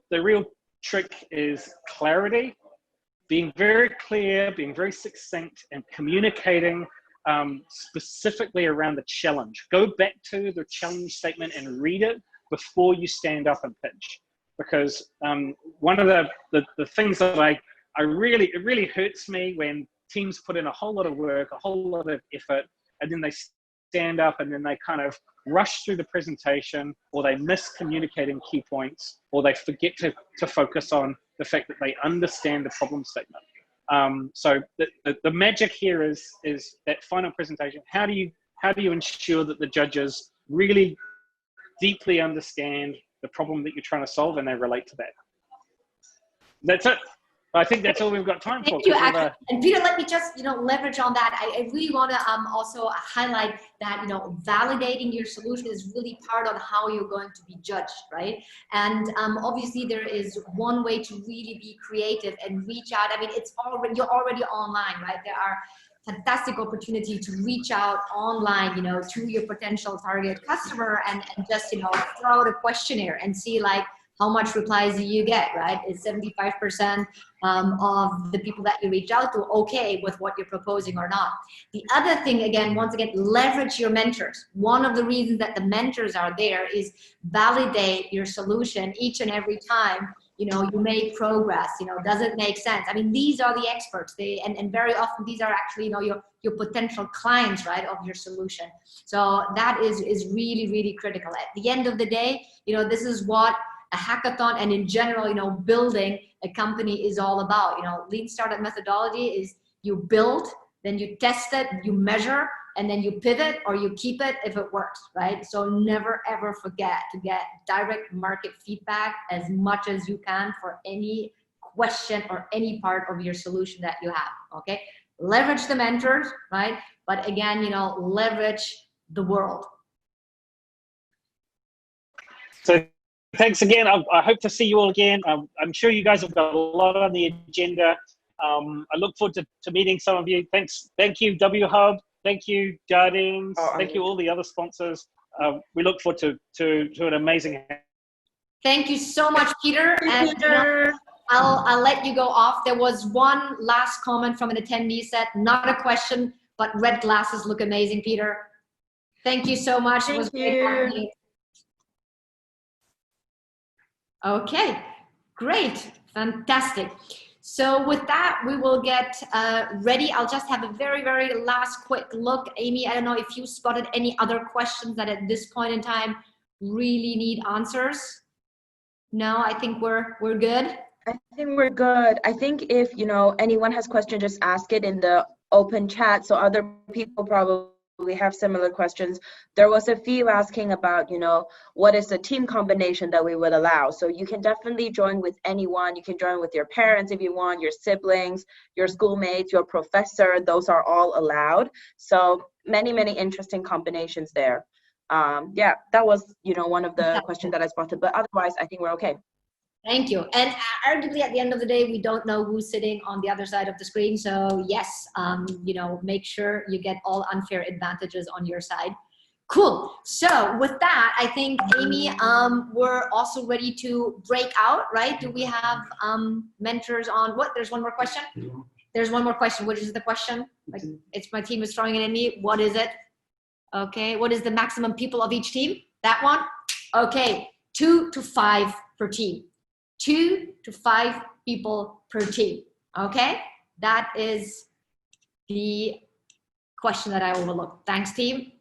trick is clarity, being very clear, being very succinct, and communicating specifically around the challenge. Go back to the challenge statement and read it before you stand up and pitch. Because one of the things that it really hurts me when teams put in a whole lot of work, a whole lot of effort, and then they stand up and then they kind of rush through the presentation, or they miss communicating key points, or they forget to focus on the fact that they understand the problem statement. So the magic here is that final presentation. How do you ensure that the judges really deeply understand the problem that you're trying to solve, and they relate to that? That's it. I think that's all we've got time for. Thank you, and Peter, let me just, leverage on that. I really want to also highlight that, validating your solution is really part of how you're going to be judged, right? And obviously there is one way to really be creative and reach out. I mean, you're already online, right? There are fantastic opportunity to reach out online, to your potential target customer and just, throw out a questionnaire and see how much replies do you get, right? Is 75% of the people that you reach out to okay with what you're proposing or not? The other thing, once again, leverage your mentors. One of the reasons that the mentors are there is validate your solution each and every time you make progress. Does it make sense? I mean, these are the experts. And very often these are actually your potential clients, right, of your solution. So that is really, really critical. At the end of the day, this is what a hackathon and in general, building a company is all about. Lean startup methodology is you build, then you test it, you measure, and then you pivot or you keep it if it works, right? So never ever forget to get direct market feedback as much as you can for any question or any part of your solution that you have, okay? Leverage the mentors, right? But again, leverage the world. So thanks again. I hope to see you all again. I'm sure you guys have got a lot on the agenda. I look forward to meeting some of you. Thanks. Thank you, WHub. Thank you, Jardines. Thank you, all the other sponsors. We look forward to an amazing. Thank you so much, Peter. And I'll let you go off. There was one last comment from an attendee said, not a question, but red glasses look amazing, Peter. Thank you so much. Thank it was you. great. Okay, great, fantastic. So with that, we will get ready. I'll just have a very, very last quick look. Amy, I don't know if you spotted any other questions that at this point in time really need answers. No, I think we're good. I think we're good. I think if anyone has questions, just ask it in the open chat. So other people probably have similar questions. There was a few asking about, what is the team combination that we would allow? So you can definitely join with anyone. You can join with your parents if you want, your siblings, your schoolmates, your professor. Those are all allowed. So many, many interesting combinations there. Yeah, that was, one of the questions that I spotted. But otherwise, I think we're okay. Thank you. And arguably at the end of the day, we don't know who's sitting on the other side of the screen. So yes, make sure you get all unfair advantages on your side. Cool. So with that, I think, Amy, we're also ready to break out, right? Do we have mentors on what? There's one more question. There's one more question. What is the question? Like, it's my team is throwing it at me. What is it? Okay. What is the maximum people of each team? That one? Okay. 2 to 5 per team. 2 to 5 people per team. Okay, that is the question that I overlooked. Thanks, team.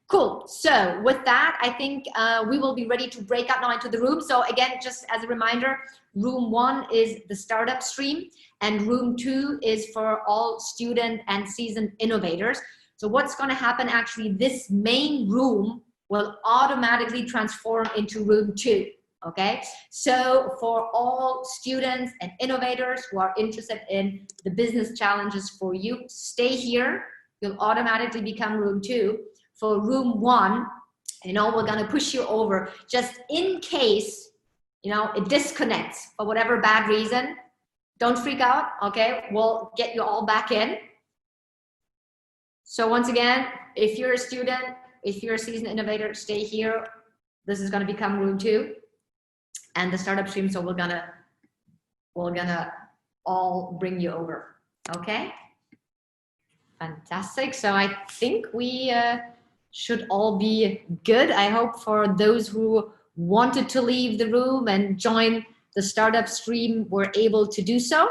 Cool. So with that, I think we will be ready to break out now into the room. So again, just as a reminder, room 1 is the startup stream, and room 2 is for all student and seasoned innovators. So what's going to happen? Actually, this main room will automatically transform into room 2. Okay, so for all students and innovators who are interested in the business challenges for you, stay here. You'll automatically become room 2. For room 1, we're gonna push you over just in case, it disconnects for whatever bad reason. Don't freak out, okay? We'll get you all back in. So once again, if you're a student, if you're a seasoned innovator, stay here. This is gonna become room 2. And the startup stream, so we're gonna all bring you over, okay? Fantastic. So I think we should all be good. I hope for those who wanted to leave the room and join the startup stream were able to do so.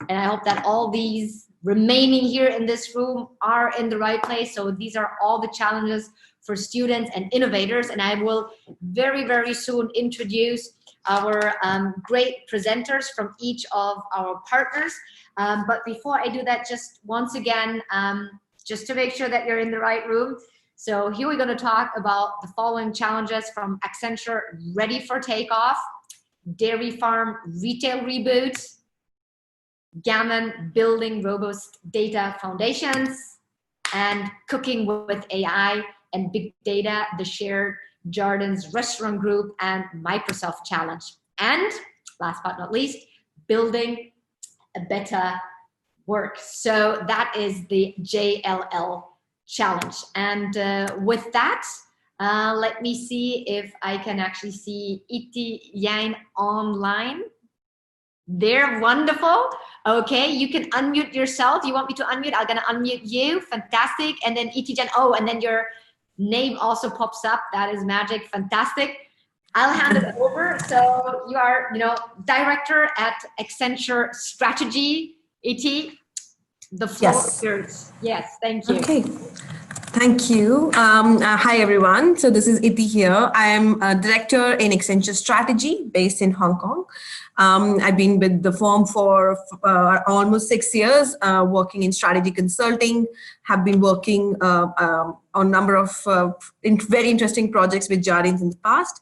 And I hope that all these remaining here in this room are in the right place. So these are all the challenges for students and innovators. And I will very, very soon introduce our great presenters from each of our partners. But before I do that, just once again, just to make sure that you're in the right room. So here we're going to talk about the following challenges from Accenture Ready for Takeoff, Dairy Farm Retail Reboot, Gammon Building Robust Data Foundations, and Cooking with AI and Big Data, the shared Jardines Restaurant Group and Microsoft Challenge. And last but not least, Building a Better Work. So that is the JLL Challenge. And with that, let me see if I can actually see Iti Yang online. They're wonderful. Okay, you can unmute yourself. You want me to unmute? I'm gonna unmute you. Fantastic. And then Iti Jan, oh, and then your name also pops up. That is magic. Fantastic. I'll hand it over. So you are, director at Accenture Strategy, Iti. The floor is yours. Yes, thank you. Okay. Thank you. Hi, everyone. So this is Iti here. I am a director in Accenture Strategy based in Hong Kong. I've been with the firm for almost 6 years, working in strategy consulting, have been working on a number of very interesting projects with Jardines in the past.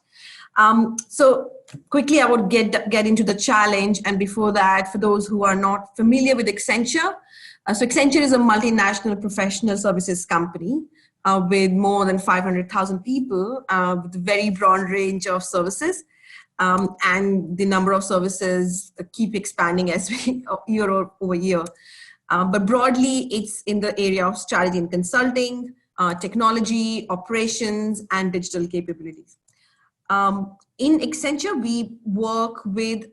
So quickly, I would get into the challenge. And before that, for those who are not familiar with Accenture, so Accenture is a multinational professional services company with more than 500,000 people with a very broad range of services. And the number of services keep expanding as we year over year. But broadly, it's in the area of strategy and consulting, technology, operations, and digital capabilities. In Accenture, we work with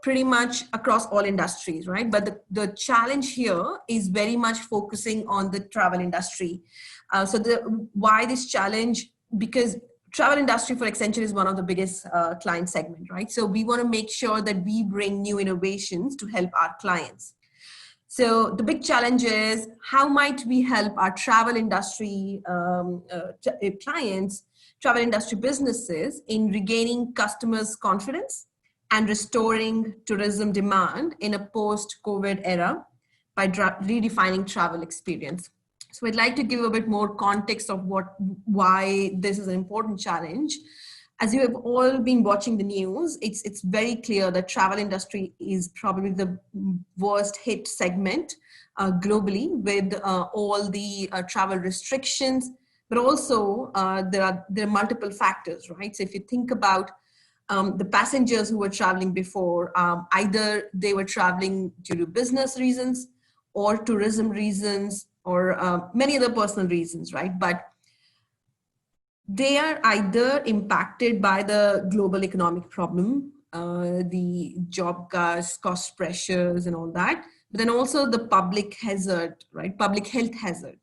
pretty much across all industries, right? But the challenge here is very much focusing on the travel industry. Why this challenge? Because travel industry for Accenture is one of the biggest client segment, right? So we want to make sure that we bring new innovations to help our clients. So the big challenge is how might we help our travel industry clients, travel industry businesses in regaining customers' confidence and restoring tourism demand in a post-COVID era by redefining travel experience. So I'd like to give a bit more context of why this is an important challenge. As you have all been watching the news, it's very clear that travel industry is probably the worst hit segment globally with all the travel restrictions, but also there are multiple factors, right? So if you think about the passengers who were traveling before, either they were traveling due to business reasons or tourism reasons or many other personal reasons, right? But they are either impacted by the global economic problem, the job cost pressures and all that, but then also the public hazard, right? Public health hazard.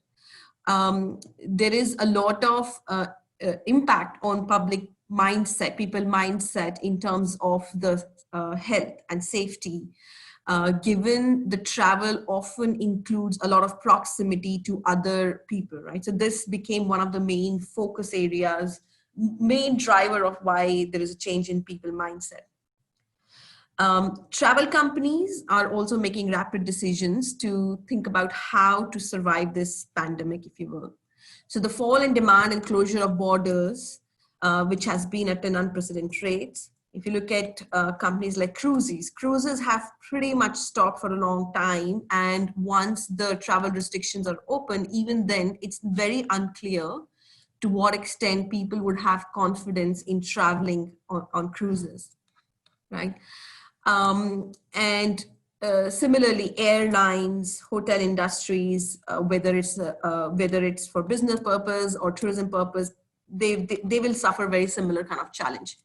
There is a lot of impact on public mindset, people mindset in terms of the health and safety, given the travel often includes a lot of proximity to other people, right? So this became one of the main focus areas, main driver of why there is a change in people mindset. Travel companies are also making rapid decisions to think about how to survive this pandemic, if you will. So the fall in demand and closure of borders, which has been at an unprecedented rate. If you look at companies like cruises have pretty much stopped for a long time. And once the travel restrictions are open, even then it's very unclear to what extent people would have confidence in traveling on cruises, right? Similarly, airlines, hotel industries, whether it's for business purpose or tourism purpose, they will suffer very similar kind of challenge.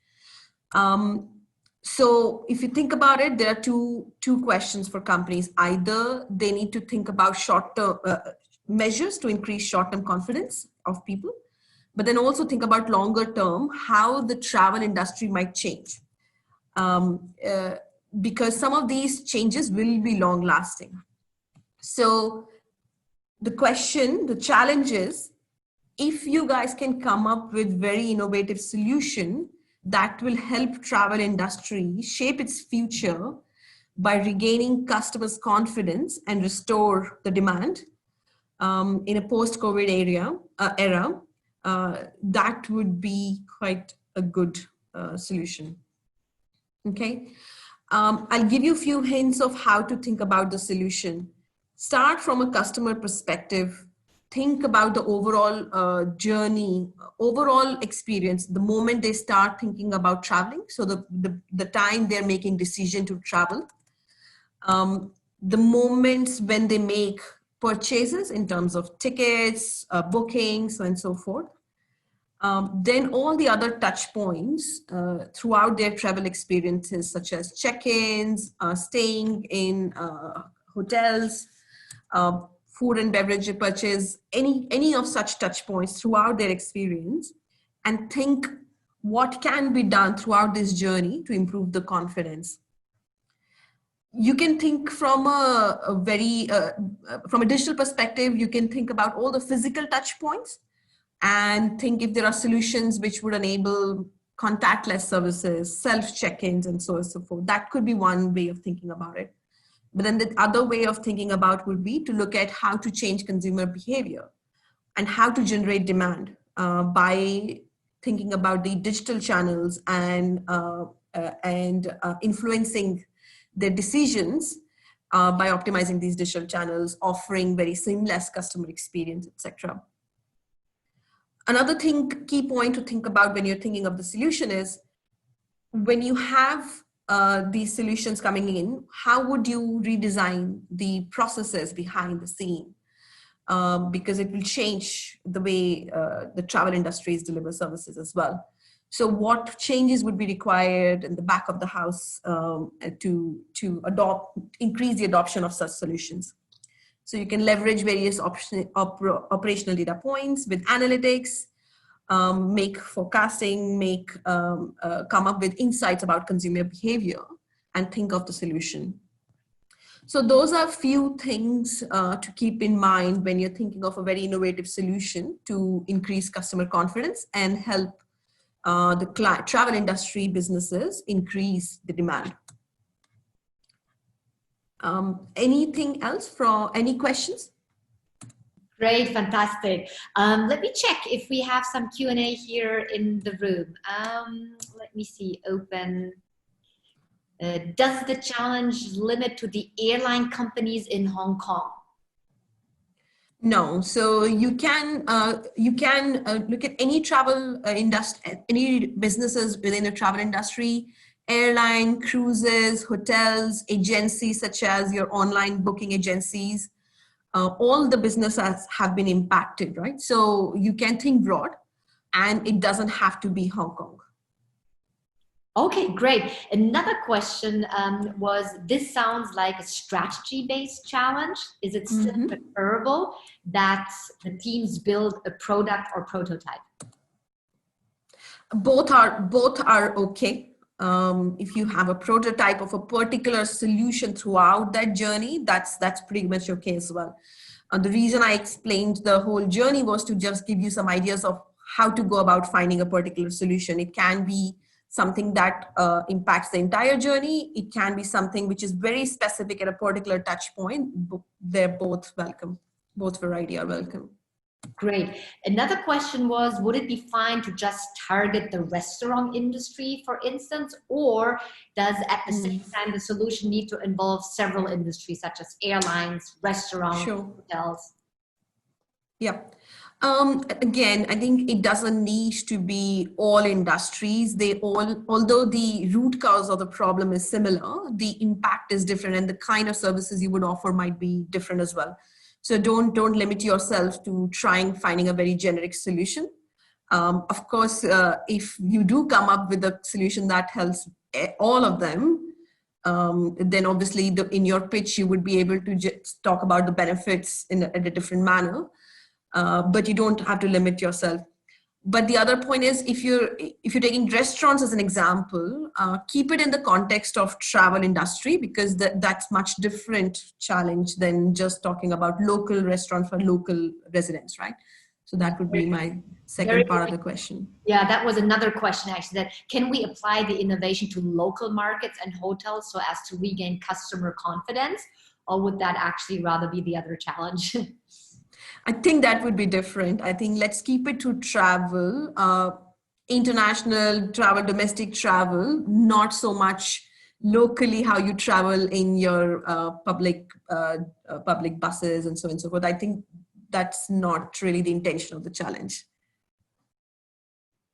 So if you think about it, there are two questions for companies. Either they need to think about short-term measures to increase short-term confidence of people, but then also think about longer term, how the travel industry might change. Because some of these changes will be long lasting. So the challenge is, if you guys can come up with very innovative solution that will help travel industry shape its future by regaining customers' confidence and restore the demand in a post-COVID era, that would be quite a good solution. Okay. I'll give you a few hints of how to think about the solution. Start from a customer perspective. Think about the overall journey, overall experience, the moment they start thinking about traveling. So the time they're making decision to travel, the moments when they make purchases in terms of tickets, bookings, and so forth. Then all the other touch points throughout their travel experiences, such as check-ins, staying in hotels, food and beverage purchase, any of such touch points throughout their experience, and think what can be done throughout this journey to improve the confidence. you can think from a very, from a digital perspective, you can think about all the physical touch points and think if there are solutions which would enable contactless services, self-check-ins, and so on and so forth. That could be one way of thinking about it. But then the other way of thinking about would be to look at how to change consumer behavior and how to generate demand by thinking about the digital channels and influencing their decisions by optimizing these digital channels, offering very seamless customer experience, etc. Another key point to think about when you're thinking of the solution is when you have these solutions coming in, how would you redesign the processes behind the scene? Because it will change the way the travel industries deliver services as well. So what changes would be required in the back of the house to increase the adoption of such solutions? So you can leverage various operational data points with analytics, make forecasting, come up with insights about consumer behavior, and think of the solution. So those are a few things to keep in mind when you're thinking of a very innovative solution to increase customer confidence and help the travel industry businesses increase the demand. Anything else any questions? Great, fantastic. Let me check if we have some Q&A here in the room. Let me see, open. Does the challenge limit to the airline companies in Hong Kong? No, so you can look at any travel industry, any businesses within the travel industry, airline, cruises, hotels, agencies such as your online booking agencies. All the businesses have been impacted, right? So you can think broad, and it doesn't have to be Hong Kong. Okay, great. Another question was, this sounds like a strategy-based challenge. Is it still preferable that the teams build a product or prototype? Both are okay. If you have a prototype of a particular solution throughout that journey, that's pretty much okay as well. The reason I explained the whole journey was to just give you some ideas of how to go about finding a particular solution. It can be something that impacts the entire journey. It can be something which is very specific at a particular touch point. They're both welcome. Both variety are welcome. Great. Another question was, would it be fine to just target the restaurant industry, for instance, or does at the same time the solution need to involve several industries such as airlines, restaurants, hotels? Yeah. Again, I think it doesn't need to be all industries. Although the root cause of the problem is similar, the impact is different and the kind of services you would offer might be different as well. So don't limit yourself to finding a very generic solution. Of course, if you do come up with a solution that helps all of them, then obviously in your pitch, you would be able to just talk about the benefits in a different manner. But you don't have to limit yourself. But the other point is, if you're taking restaurants as an example, keep it in the context of travel industry, because that's much different challenge than just talking about local restaurants for local residents, right? So that would be my second part of the question. Yeah, that was another question actually, that can we apply the innovation to local markets and hotels so as to regain customer confidence, or would that actually rather be the other challenge? I think that would be different. I think let's keep it to travel, international travel, domestic travel, not so much locally how you travel in your public buses and so on and so forth. I think that's not really the intention of the challenge.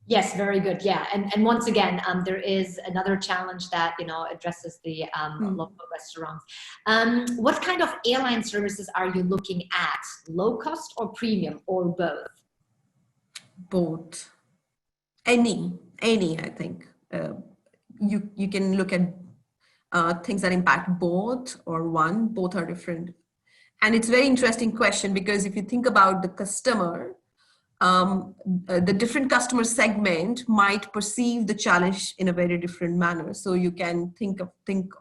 Yes, very good. Yeah, and once again, there is another challenge that addresses the local restaurants. What kind of airline services are you looking at? Low cost or premium, or both? Both. Any. I think you can look at things that impact both or one. Both are different, and it's a very interesting question because if you think about the customer. the different customer segment might perceive the challenge in a very different manner. So you can think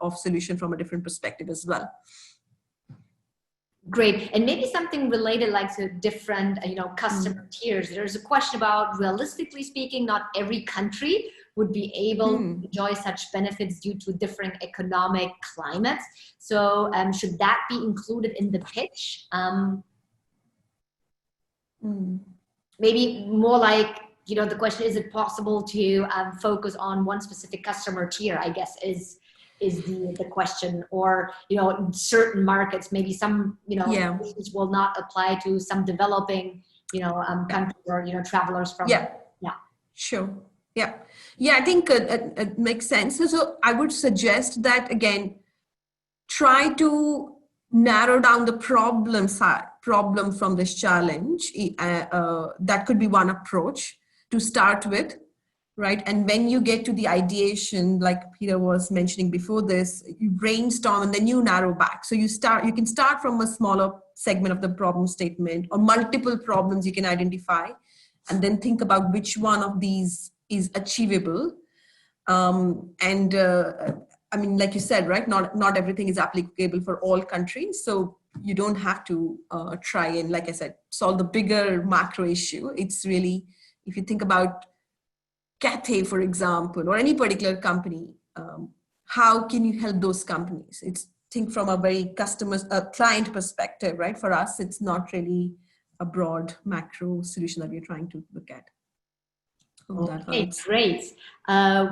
of solution from a different perspective as well. Great. And maybe something related like to different, customer tiers. There's a question about, realistically speaking, not every country would be able to enjoy such benefits due to different economic climates. So should that be included in the pitch? Maybe more like, the question, is it possible to focus on one specific customer tier, I guess, is the question, or certain markets, maybe some this will not apply to some developing countries, or travelers from Sure. I think it makes sense. So I would suggest that, again, try to narrow down the problem from this challenge. That could be one approach to start with. Right. And when you get to the ideation, like Peter was mentioning before this, you brainstorm and then you narrow back. So you can start from a smaller segment of the problem statement, or multiple problems you can identify, and then think about which one of these is achievable. I mean, like you said, right, not everything is applicable for all countries. So you don't have to try and, like I said, solve the bigger macro issue. It's really, if you think about Cathay, for example, or any particular company, how can you help those companies? It's think from a very client perspective, right? For us, it's not really a broad macro solution that we're trying to look at. Okay, great.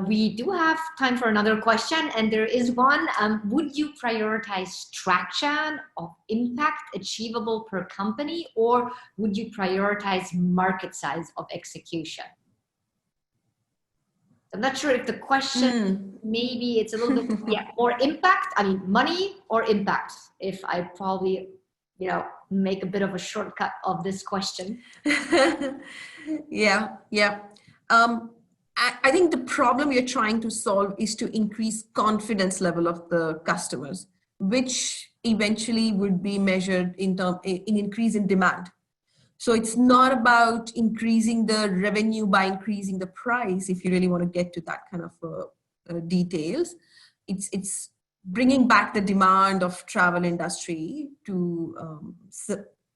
We do have time for another question, and there is one. Would you prioritize traction of impact achievable per company, or would you prioritize market size of execution? I'm not sure if the question, maybe it's a little bit, or impact, I mean, money or impact, if I probably, make a bit of a shortcut of this question. I think the problem you're trying to solve is to increase confidence level of the customers, which eventually would be measured in increase in demand. So it's not about increasing the revenue by increasing the price, if you really want to get to that kind of details. It's bringing back the demand of travel industry to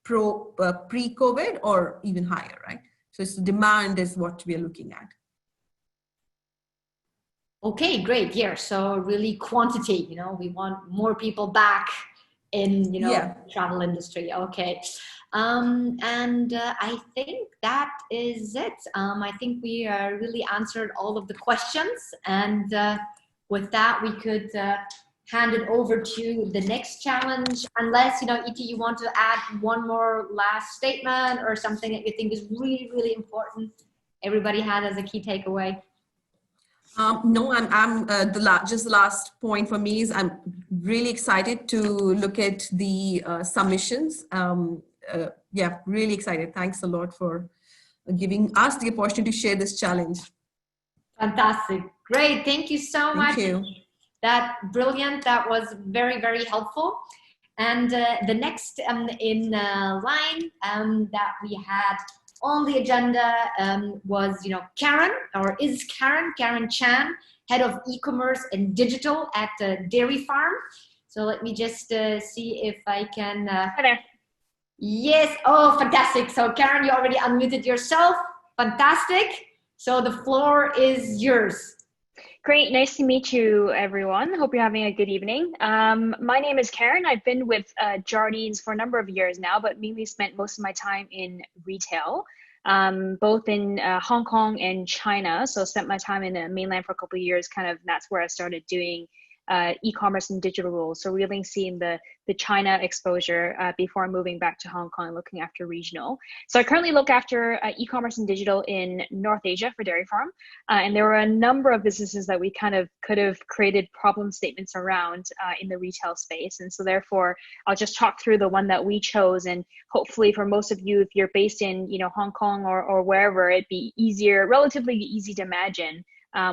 pre-COVID or even higher, right? So it's the demand is what we are looking at. Okay, great. Yeah, so really quantity, we want more people back in, travel industry. Okay. I think that is it. I think we really answered all of the questions, and with that we could hand it over to the next challenge, unless Iti, you want to add one more last statement or something that you think is really, really important everybody had as a key takeaway. No, I'm just the last point for me is I'm really excited to look at the submissions. Really excited. Thanks a lot for giving us the opportunity to share this challenge. Fantastic. Great. Thank you so much. Thank you. That brilliant. That was very, very helpful. And the next in line that we had on the agenda was, Karen Chan, head of e-commerce and digital at Dairy Farm. So let me just see if I can. Hi there. Yes. Oh, fantastic. So Karen, you already unmuted yourself. Fantastic. So the floor is yours. Great. Nice to meet you, everyone. Hope you're having a good evening. My name is Karen. I've been with Jardines for a number of years now, but mainly spent most of my time in retail, both in Hong Kong and China. So spent my time in the mainland for a couple of years. That's where I started doing e-commerce and digital roles. So really seeing the China exposure before moving back to Hong Kong and looking after regional. So I currently look after e-commerce and digital in North Asia for Dairy Farm. And there were a number of businesses that we could have created problem statements around in the retail space. And so therefore, I'll just talk through the one that we chose. And hopefully for most of you, if you're based in Hong Kong or wherever, it'd be relatively easy to imagine,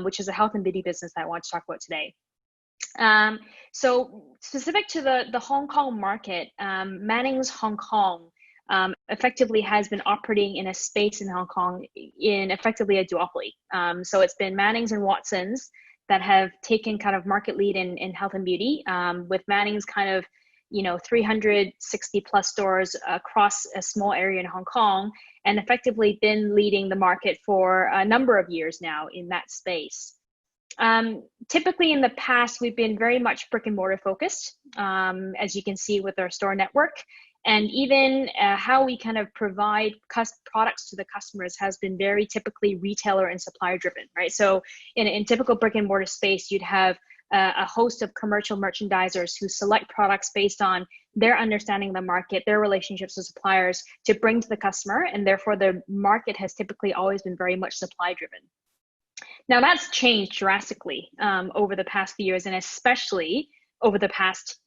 which is a health and beauty business that I want to talk about today. So specific to the Hong Kong market, Manning's Hong Kong effectively has been operating in a space in Hong Kong in effectively a duopoly. So it's been Mannings and Watsons that have taken kind of market lead in health and beauty, with Mannings kind of, 360 plus stores across a small area in Hong Kong, and effectively been leading the market for a number of years now in that space. Typically in the past, we've been very much brick and mortar focused, as you can see with our store network. And even how we kind of provide products to the customers has been very typically retailer and supplier driven, right? So in typical brick and mortar space, you'd have a host of commercial merchandisers who select products based on their understanding of the market, their relationships with suppliers to bring to the customer. And therefore the market has typically always been very much supply driven. Now that's changed drastically over the past few years, and especially over the past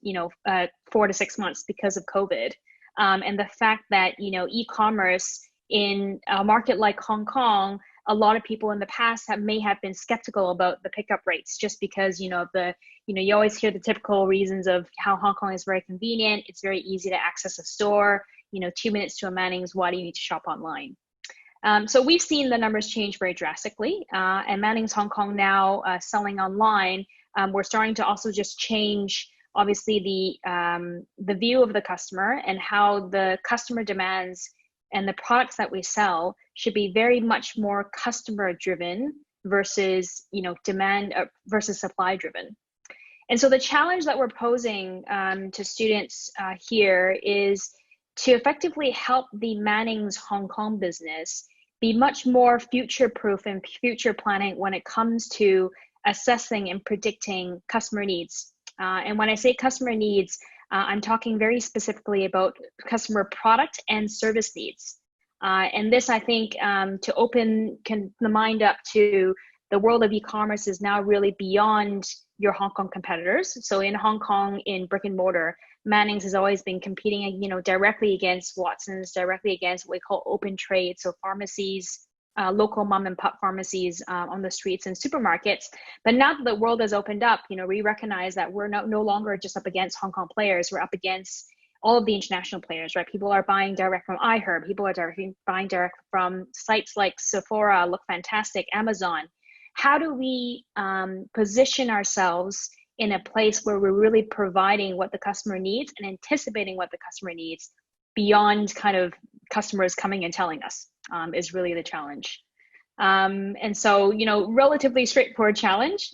4 to 6 months because of COVID, and the fact that e-commerce in a market like Hong Kong, a lot of people in the past may have been skeptical about the pickup rates, just because you always hear the typical reasons of how Hong Kong is very convenient, it's very easy to access a store, 2 minutes to a Mannings, why do you need to shop online? So we've seen the numbers change very drastically, and Mannings Hong Kong now selling online. We're starting to also just change, obviously, the view of the customer and how the customer demands and the products that we sell should be very much more customer driven versus demand versus supply driven. And so the challenge that we're posing to students here is to effectively help the Mannings Hong Kong business be much more future proof and future planning when it comes to assessing and predicting customer needs. And when I say customer needs, I'm talking very specifically about customer product and service needs. And this, I think, to open the mind up to the world of e-commerce is now really beyond your Hong Kong competitors. So in Hong Kong, in brick and mortar, Mannings has always been competing, directly against Watsons, directly against what we call open trade, so pharmacies, local mom and pop pharmacies on the streets and supermarkets. But now that the world has opened up, we recognize that we're no longer just up against Hong Kong players. We're up against all of the international players, right? People are buying direct from iHerb. People are buying direct from sites like Sephora, Look Fantastic, Amazon. How do we position ourselves in a place where we're really providing what the customer needs and anticipating what the customer needs beyond kind of customers coming and telling us is really the challenge. And so, relatively straightforward challenge,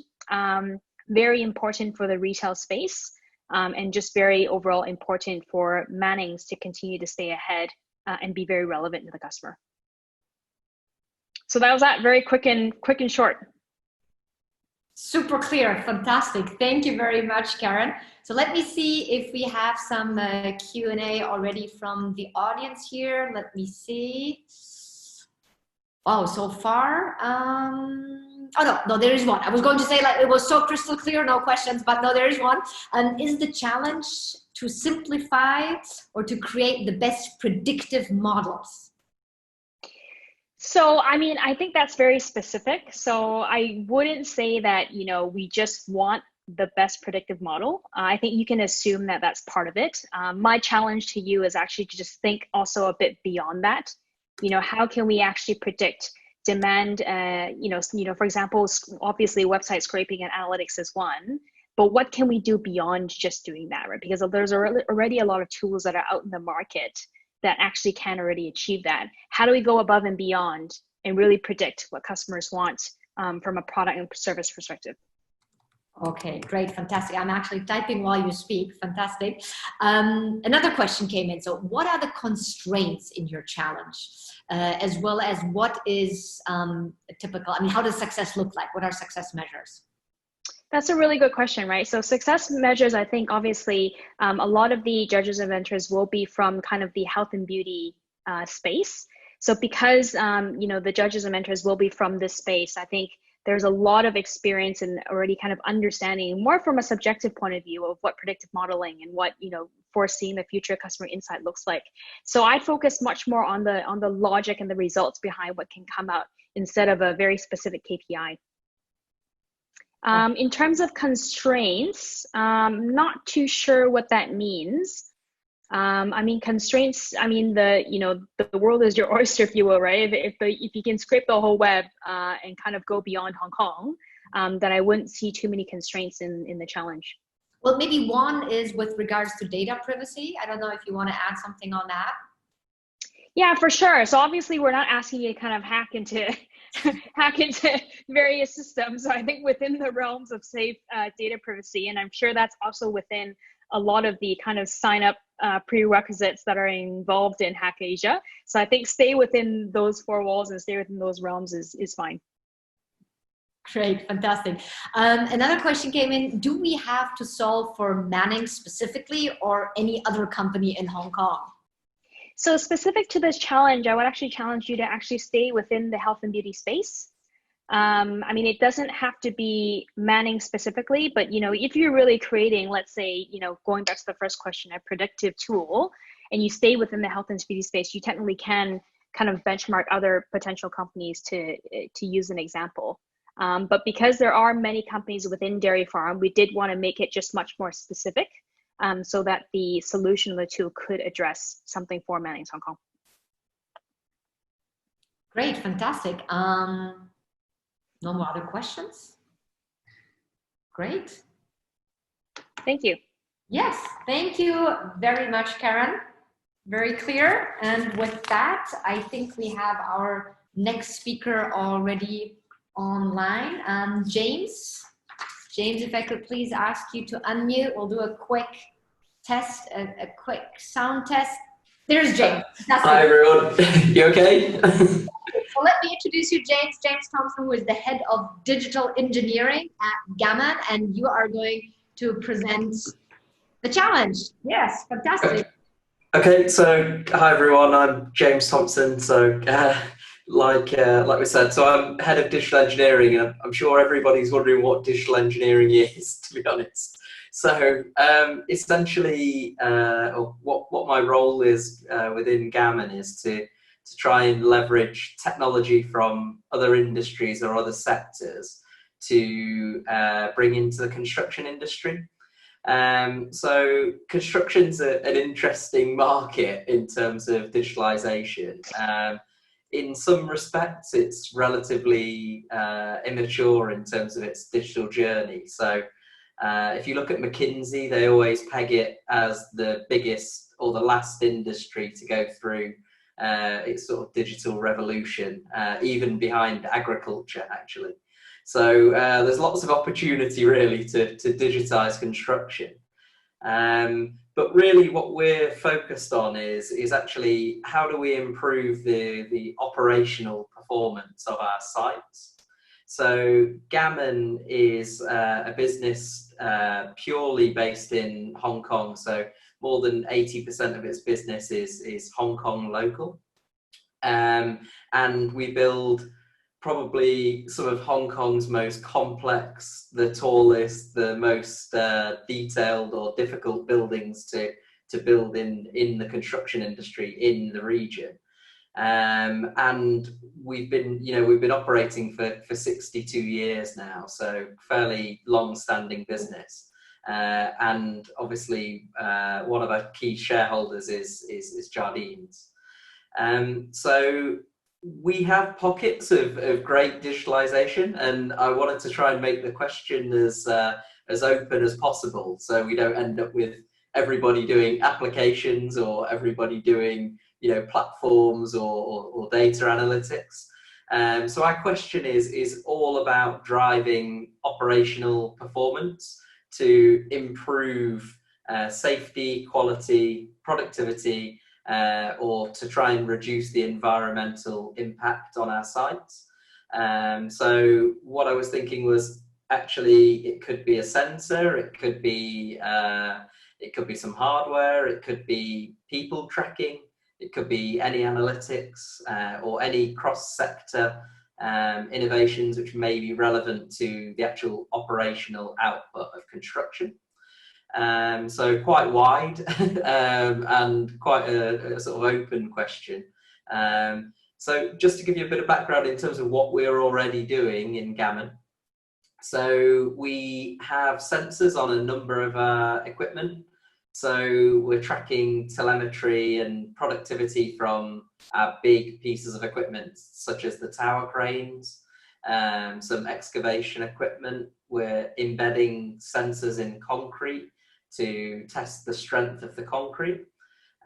very important for the retail space, and just very overall important for Mannings to continue to stay ahead and be very relevant to the customer. So that was that, very quick and short. Super clear, fantastic. Thank you very much, Karen. So let me see if we have some Q&A already from the audience here. Let me see. Oh, so far, oh no, there is one. I was going to say it was so crystal clear, no questions, but no, there is one. Is the challenge to simplify or to create the best predictive models? So, I think that's very specific. So I wouldn't say that, we just want the best predictive model. I think you can assume that that's part of it. My challenge to you is actually to just think also a bit beyond that. How can we actually predict demand? For example, obviously website scraping and analytics is one, but what can we do beyond just doing that, right? Because there's already a lot of tools that are out in the market that actually can already achieve that. How do we go above and beyond and really predict what customers want from a product and service perspective? Okay, great, fantastic. I'm actually typing while you speak, fantastic. Another question came in. So what are the constraints in your challenge? As well as what is typical, how does success look like? What are success measures? That's a really good question, right? So success measures, I think, obviously, a lot of the judges and mentors will be from kind of the health and beauty space. So because, the judges and mentors will be from this space, I think there's a lot of experience and already kind of understanding more from a subjective point of view of what predictive modeling and what, foreseeing the future customer insight looks like. So I focus much more on the logic and the results behind what can come out instead of a very specific KPI. In terms of constraints, I'm not too sure what that means. I mean, constraints, I mean, the world is your oyster, if you will, right? If you can scrape the whole web and kind of go beyond Hong Kong, then I wouldn't see too many constraints in the challenge. Well, maybe one is with regards to data privacy. I don't know if you want to add something on that. Yeah, for sure. So obviously we're not asking you to kind of hack into various systems. So I think within the realms of safe data privacy, and I'm sure that's also within a lot of the kind of sign up prerequisites that are involved in Hack.Asia. So I think stay within those four walls and stay within those realms is fine. Great, fantastic. Another question came in. Do we have to solve for Manning specifically or any other company in Hong Kong? So specific to this challenge, I would actually challenge you to actually stay within the health and beauty space. I mean, it doesn't have to be Manning specifically, but if you're really creating, let's say, going back to the first question, a predictive tool, and you stay within the health and beauty space, you technically can kind of benchmark other potential companies to use an example. But because there are many companies within dairy farm, we did want to make it just much more specific so that the solution of the tool could address something for Manning's Hong Kong. Great, fantastic. No more other questions? Great. Thank you. Yes, thank you very much, Karen. Very clear. And with that, I think we have our next speaker already online. James, if I could please ask you to unmute. We'll do a quick test, a quick sound test. There's James. Hi, everyone. You okay? Well, let me introduce you, James. James Thompson, who is the head of digital engineering at Gammon, and you are going to present the challenge. Yes, fantastic. Okay, so hi, everyone. I'm James Thompson. So like we said, so I'm head of digital engineering, and I'm sure everybody's wondering what digital engineering is, to be honest. So essentially, what my role is within Gammon is to try and leverage technology from other industries or other sectors to bring into the construction industry. So construction's an interesting market in terms of digitalization. In some respects, it's relatively immature in terms of its digital journey. So if you look at McKinsey, they always peg it as the biggest or the last industry to go through its sort of digital revolution, even behind agriculture, actually. So there's lots of opportunity really to digitize construction. But really what we're focused on is actually how do we improve the operational performance of our sites. So Gammon is a business purely based in Hong Kong. So more than 80% of its business is Hong Kong local. And we build probably some of Hong Kong's most complex, the tallest, the most detailed or difficult buildings to build in the construction industry in the region. And we've been operating for 62 years now, so fairly long-standing business. And obviously, one of our key shareholders is Jardines. So we have pockets of great digitalization, and I wanted to try and make the question as open as possible, so we don't end up with everybody doing applications or everybody doing platforms or data analytics. So our question is all about driving operational performance to improve safety, quality, productivity, or to try and reduce the environmental impact on our sites. So what I was thinking was actually it could be a sensor, it could be some hardware, it could be people tracking, it could be any analytics or any cross-sector innovations which may be relevant to the actual operational output of construction. So quite wide and quite a sort of open question. So just to give you a bit of background in terms of what we're already doing in Gammon. So we have sensors on a number of equipment. So we're tracking telemetry and productivity from our big pieces of equipment, such as the tower cranes, some excavation equipment. We're embedding sensors in concrete to test the strength of the concrete.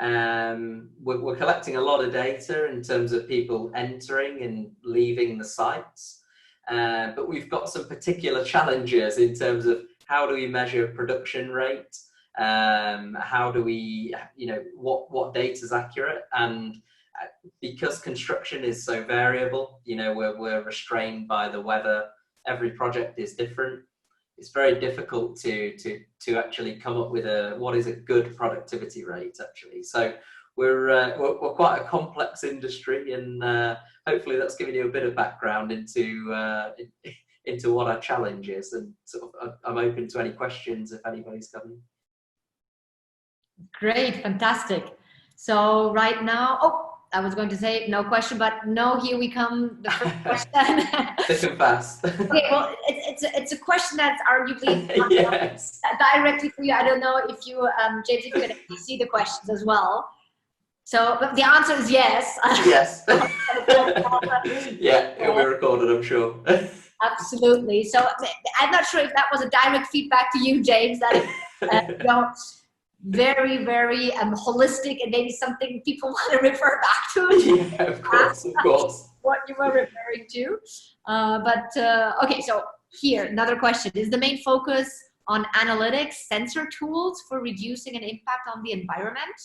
We're collecting a lot of data in terms of people entering and leaving the sites, but we've got some particular challenges in terms of how do we measure production rate, how do we, what data is accurate, and because construction is so variable, we're restrained by the weather. Every project is different. It's very difficult to actually come up with what is a good productivity rate actually. So we're quite a complex industry, and hopefully that's given you a bit of background into what our challenge is. And sort of, I'm open to any questions if anybody's got any. Great, fantastic. So right now, I was going to say no question, but no, here we come, the first question. Thick and fast. Okay, well, it's a question that's arguably yes. directly for you. I don't know if you, James, if you can see the questions as well. So, but the answer is yes. Yes. Yeah, it'll be recorded, I'm sure. Absolutely. So I'm not sure if that was a direct feedback to you, James, that very, very holistic and maybe something people want to refer back to. Yeah, of course. What you were referring to. Okay, so here, another question. Is the main focus on analytics, sensor tools for reducing an impact on the environment?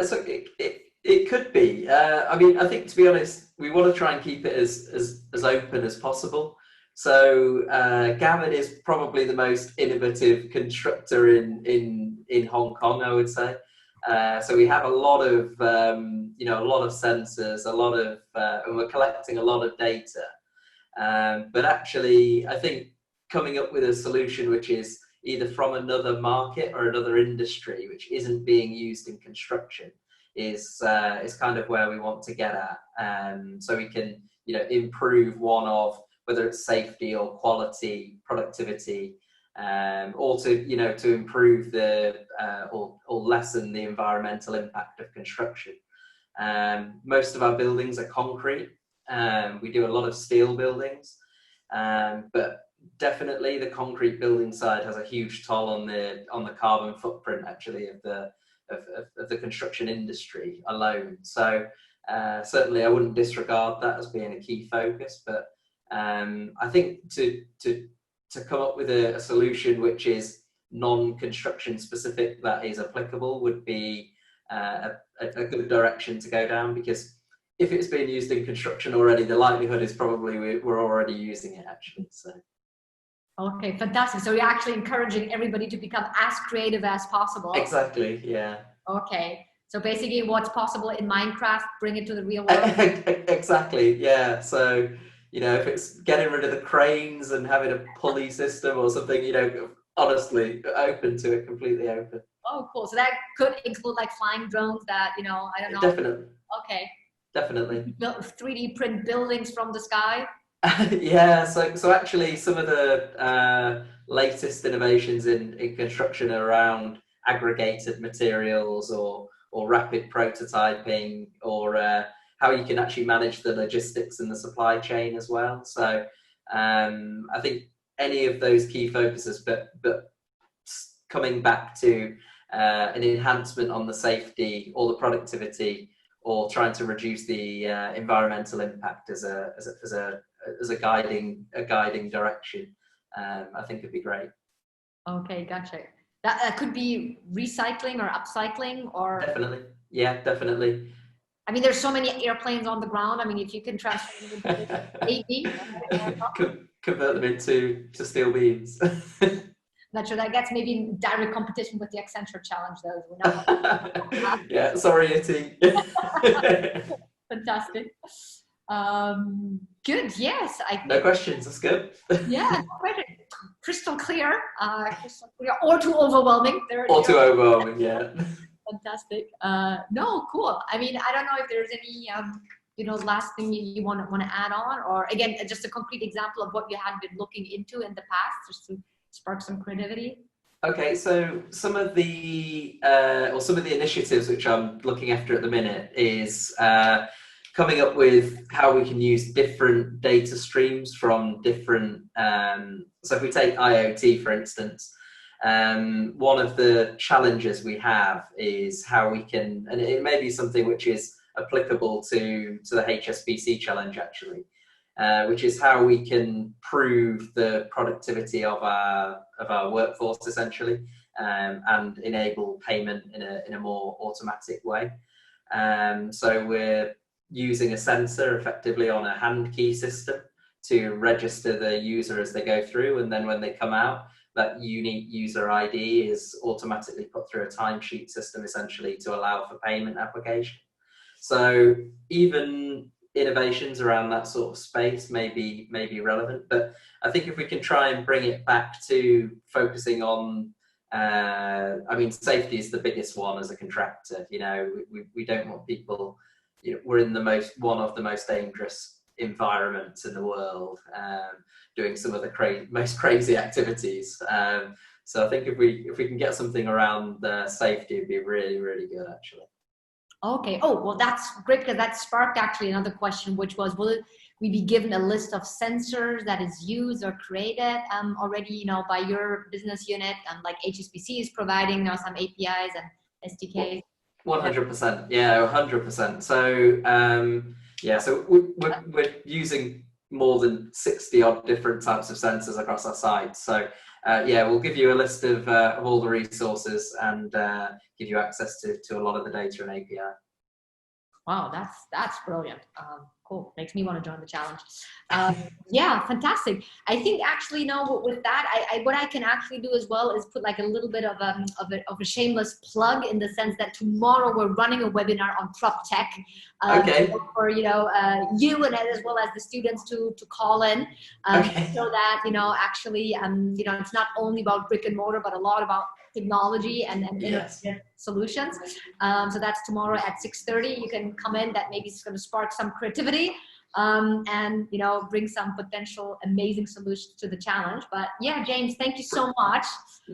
So it could be. I mean, I think, to be honest, we want to try and keep it as open as possible. So Gammon is probably the most innovative constructor in Hong Kong, I would say. So we have a lot of sensors, and we're collecting a lot of data. But actually, I think coming up with a solution which is either from another market or another industry which isn't being used in construction is kind of where we want to get at. So we can improve one of, whether it's safety or quality, productivity, or to improve or lessen the environmental impact of construction. Most of our buildings are concrete. We do a lot of steel buildings, but definitely the concrete building side has a huge toll on the carbon footprint actually of the construction industry alone. So certainly I wouldn't disregard that as being a key focus, but I think to come up with a solution which is non-construction specific that is applicable would be a good direction to go down, because if it's being used in construction already, the likelihood is probably we're already using it actually. So. Okay, fantastic. So you're actually encouraging everybody to become as creative as possible. Exactly, yeah. Okay, so basically what's possible in Minecraft, bring it to the real world. Exactly, yeah. So, if it's getting rid of the cranes and having a pulley system or something, honestly, open to it, completely open. Oh, cool. So that could include like flying drones that, I don't know. Definitely. Okay. Definitely. 3D print buildings from the sky. Yeah, so actually some of the latest innovations in construction are around aggregated materials or rapid prototyping, or how you can actually manage the logistics and the supply chain as well. So I think any of those key focuses, but coming back to an enhancement on the safety or the productivity, or trying to reduce the environmental impact as a guiding direction, I think it'd be great. Okay, gotcha. That could be recycling or upcycling, or definitely, yeah, definitely. I mean, there's so many airplanes on the ground. I mean, if you can transfer them into convert them into steel beams. Not sure that gets maybe in direct competition with the Accenture challenge, though. Yeah, sorry, Itty. Fantastic. Good. Yes. No questions. That's good. Yeah. Crystal clear. Or too overwhelming. Or too overwhelming. Yeah. Fantastic. No, cool. I mean, I don't know if there's any last thing you want to add on, or again, just a concrete example of what you had been looking into in the past, just to spark some creativity. Okay, so some of the initiatives which I'm looking after at the minute is coming up with how we can use different data streams from different. So if we take IoT, for instance, one of the challenges we have is how we can, and it may be something which is applicable to the HSBC challenge actually. Which is how we can prove the productivity of our workforce essentially, and enable payment in a more automatic way. So we're using a sensor effectively on a hand key system to register the user as they go through, and then when they come out, that unique user ID is automatically put through a timesheet system essentially to allow for payment application. So even innovations around that sort of space may be relevant, but I think if we can try and bring it back to focusing on, I mean, safety is the biggest one as a contractor. You know, we don't want people, you know, we're in one of the most dangerous environments in the world, doing some of the most crazy activities. So I think if we can get something around safety, it'd be really, really good actually. Okay. Oh, well, that's great, because that sparked actually another question, which was, will we be given a list of sensors that is used or created already, you know, by your business unit, and like HSBC is providing now some APIs and SDKs? 100%. Yeah, 100%. So yeah, so we're using more than 60 odd different types of sensors across our site. So yeah, we'll give you a list of all the resources and give you access to a lot of the data and API. Wow, that's brilliant. Cool, makes me want to join the challenge. Yeah, fantastic. I think actually, you know, with that, what I can actually do as well is put like a little bit of a shameless plug, in the sense that tomorrow we're running a webinar on prop tech. Okay. For you know, you and as well as the students to call in, Okay. so that, you know, actually, you know, it's not only about brick and mortar, but a lot about technology and Yes. solutions. So that's tomorrow at 6:30. You can come in. That maybe is going to spark some creativity, and, you know, bring some potential amazing solutions to the challenge. But yeah, James, thank you so much.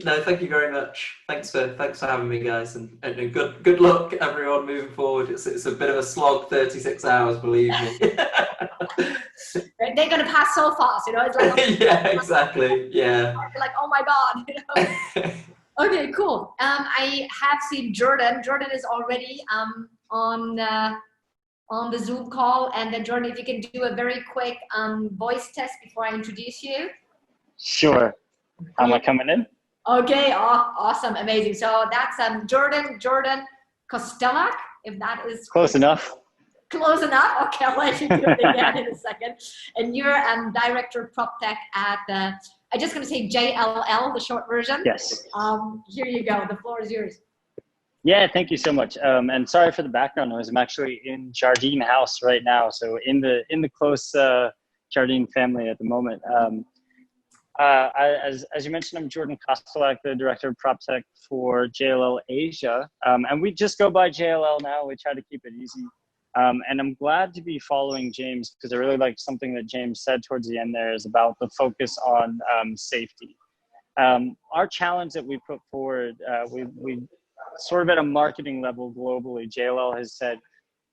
No, thank you very much. Thanks for having me, guys, and good luck everyone moving forward. It's a bit of a slog, 36 hours, believe me. They're going to pass so fast, you know. It's like, yeah, exactly. Yeah. like, oh my god, you know. Okay, cool. I have seen Jordan. Jordan is already on the Zoom call, and then Jordan, if you can do a very quick voice test before I introduce you. Sure. Am I coming in? Okay, awesome, amazing. So that's Jordan Kostelak, if that is Close enough. Close enough. Okay, I'll let you do it again in a second. And you're Director of Prop Tech at I'm just going to say JLL, the short version. Yes. Here you go. The floor is yours. Yeah, thank you so much. And sorry for the background noise. I'm actually in Jardine house right now, so in the close Jardine family at the moment. As you mentioned, I'm Jordan Kostelak, the Director of Prop Tech for JLL Asia, and we just go by JLL now. We try to keep it easy. And I'm glad to be following James, because I really like something that James said towards the end there, is about the focus on safety. Our challenge that we put forward, we sort of at a marketing level globally, JLL has said,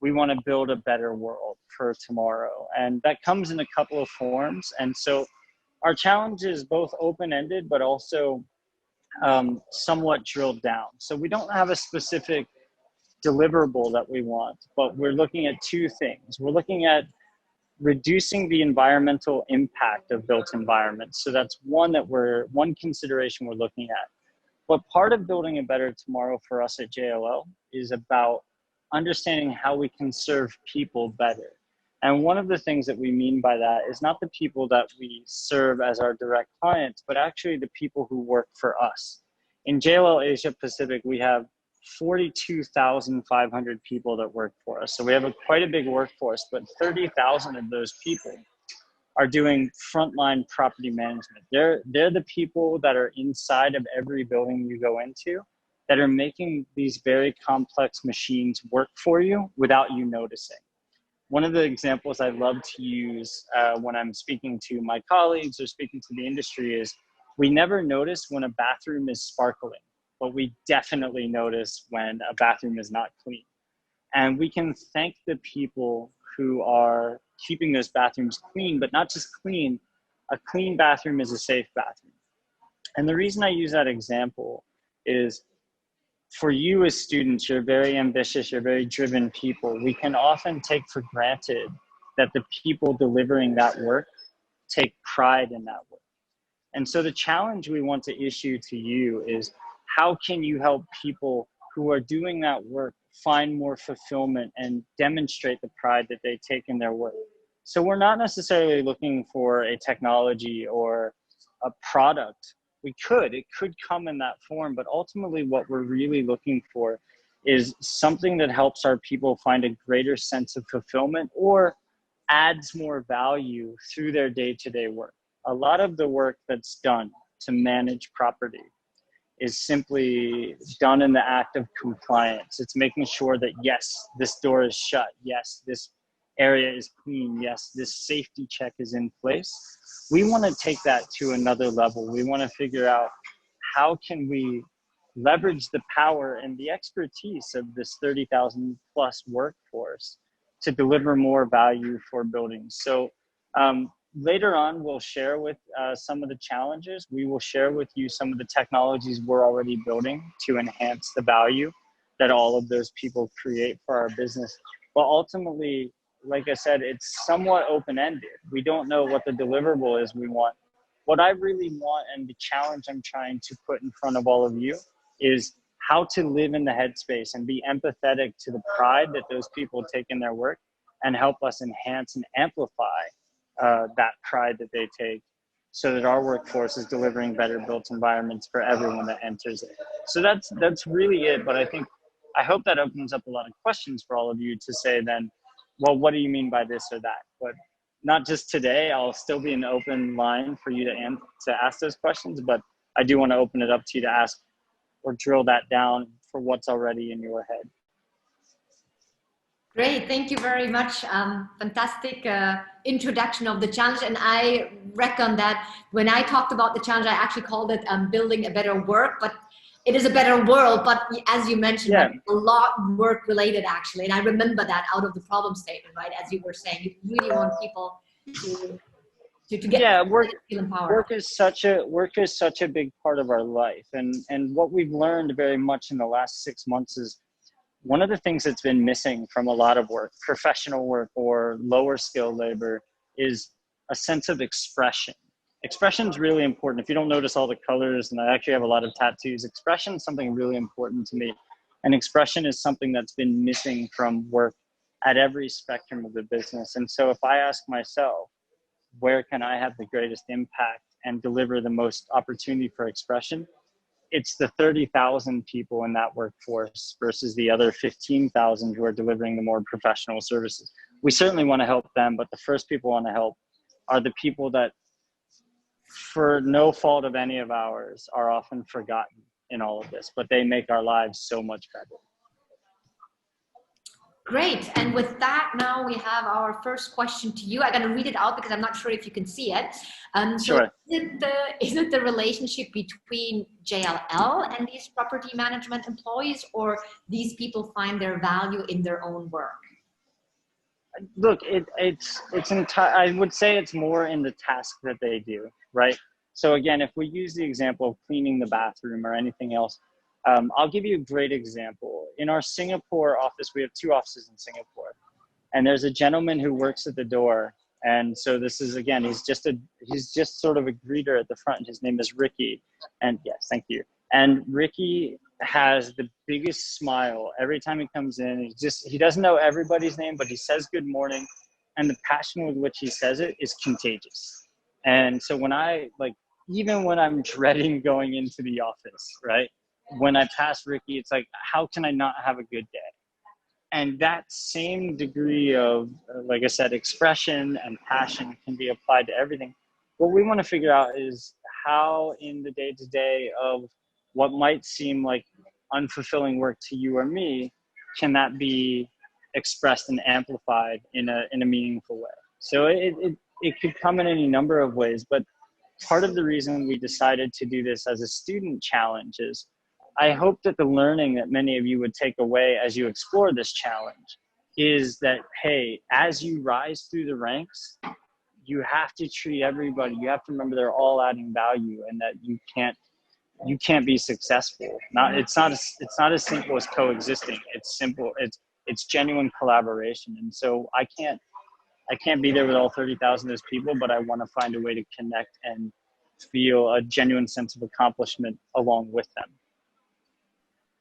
we want to build a better world for tomorrow. And that comes in a couple of forms. And so our challenge is both open-ended, but also somewhat drilled down. So we don't have a specific deliverable that we want, but we're looking at two things. We're looking at reducing the environmental impact of built environments. So that's one consideration we're looking at. But part of building a better tomorrow for us at JLL is about understanding how we can serve people better. And one of the things that we mean by that is not the people that we serve as our direct clients, but actually the people who work for us. In JLL Asia Pacific, we have 42,500 people that work for us. So we have quite a big workforce, but 30,000 of those people are doing frontline property management. They're the people that are inside of every building you go into that are making these very complex machines work for you without you noticing. One of the examples I love to use when I'm speaking to my colleagues or speaking to the industry is We never notice when a bathroom is sparkling, but we definitely notice when a bathroom is not clean. And we can thank the people who are keeping those bathrooms clean, but not just clean. A clean bathroom is a safe bathroom. And the reason I use that example is, for you as students, you're very ambitious, you're very driven people. We can often take for granted that the people delivering that work take pride in that work. And so the challenge we want to issue to you is, how can you help people who are doing that work find more fulfillment and demonstrate the pride that they take in their work? So we're not necessarily looking for a technology or a product. It could come in that form, but ultimately what we're really looking for is something that helps our people find a greater sense of fulfillment or adds more value through their day-to-day work. A lot of the work that's done to manage property is simply done in the act of compliance. It's making sure that, yes, this door is shut. Yes, this area is clean. Yes, this safety check is in place. We want to take that to another level. We want to figure out, how can we leverage the power and the expertise of this 30,000 plus workforce to deliver more value for buildings. So later on, we'll share with some of the challenges. We will share with you some of the technologies we're already building to enhance the value that all of those people create for our business. But ultimately, like I said, it's somewhat open-ended. We don't know what the deliverable is we want. What I really want, and the challenge I'm trying to put in front of all of you, is how to live in the headspace and be empathetic to the pride that those people take in their work, and help us enhance and amplify that pride that they take, so that our workforce is delivering better built environments for everyone that enters it. So that's really it. But I hope that opens up a lot of questions for all of you to say then, well, what do you mean by this or that? But not just today. I'll still be an open line for you to ask those questions, but I do want to open it up to you to ask or drill that down for what's already in your head. Great, thank you very much. Fantastic introduction of the challenge. And I reckon that when I talked about the challenge, I actually called it building a better work, but it is a better world. But as you mentioned, yeah, a lot work related actually. And I remember that out of the problem statement, right? As you were saying, you really want people to get feel empowered. Work is such a big part of our life. And what we've learned very much in the last 6 months is, one of the things that's been missing from a lot of work, professional work or lower skilled labor, is a sense of expression. Expression is really important. If you don't notice all the colors, and I actually have a lot of tattoos, expression is something really important to me. And expression is something that's been missing from work at every spectrum of the business. And so if I ask myself, where can I have the greatest impact and deliver the most opportunity for expression? It's the 30,000 people in that workforce versus the other 15,000 who are delivering the more professional services. We certainly want to help them, but the first people we want to help are the people that, for no fault of any of ours, are often forgotten in all of this, but they make our lives so much better. Great, and with that, now we have our first question to you. I'm going to read it out because I'm not sure if you can see it. Sure. Is it the relationship between JLL and these property management employees, or these people find their value in their own work? Look, I would say it's more in the task that they do, right? So again, if we use the example of cleaning the bathroom or anything else, I'll give you a great example. In our Singapore office, we have 2 offices in Singapore, and there's a gentleman who works at the door. And so this is, again, he's just sort of a greeter at the front. His name is Ricky. And yes, thank you. And Ricky has the biggest smile every time he comes in. He doesn't know everybody's name, but he says good morning. And the passion with which he says it is contagious. And so even when I'm dreading going into the office, right? When I pass Ricky, it's like, how can I not have a good day? And that same degree of, like I said, expression and passion can be applied to everything. What we want to figure out is how in the day-to-day of what might seem like unfulfilling work to you or me, can that be expressed and amplified in a meaningful way? So it could come in any number of ways, but part of the reason we decided to do this as a student challenge is I hope that the learning that many of you would take away as you explore this challenge is that, hey, as you rise through the ranks, you have to treat everybody, you have to remember they're all adding value, and that you can't be successful. It's not as simple as coexisting. It's simple. It's genuine collaboration. And so I can't be there with all 30,000 of those people, but I want to find a way to connect and feel a genuine sense of accomplishment along with them.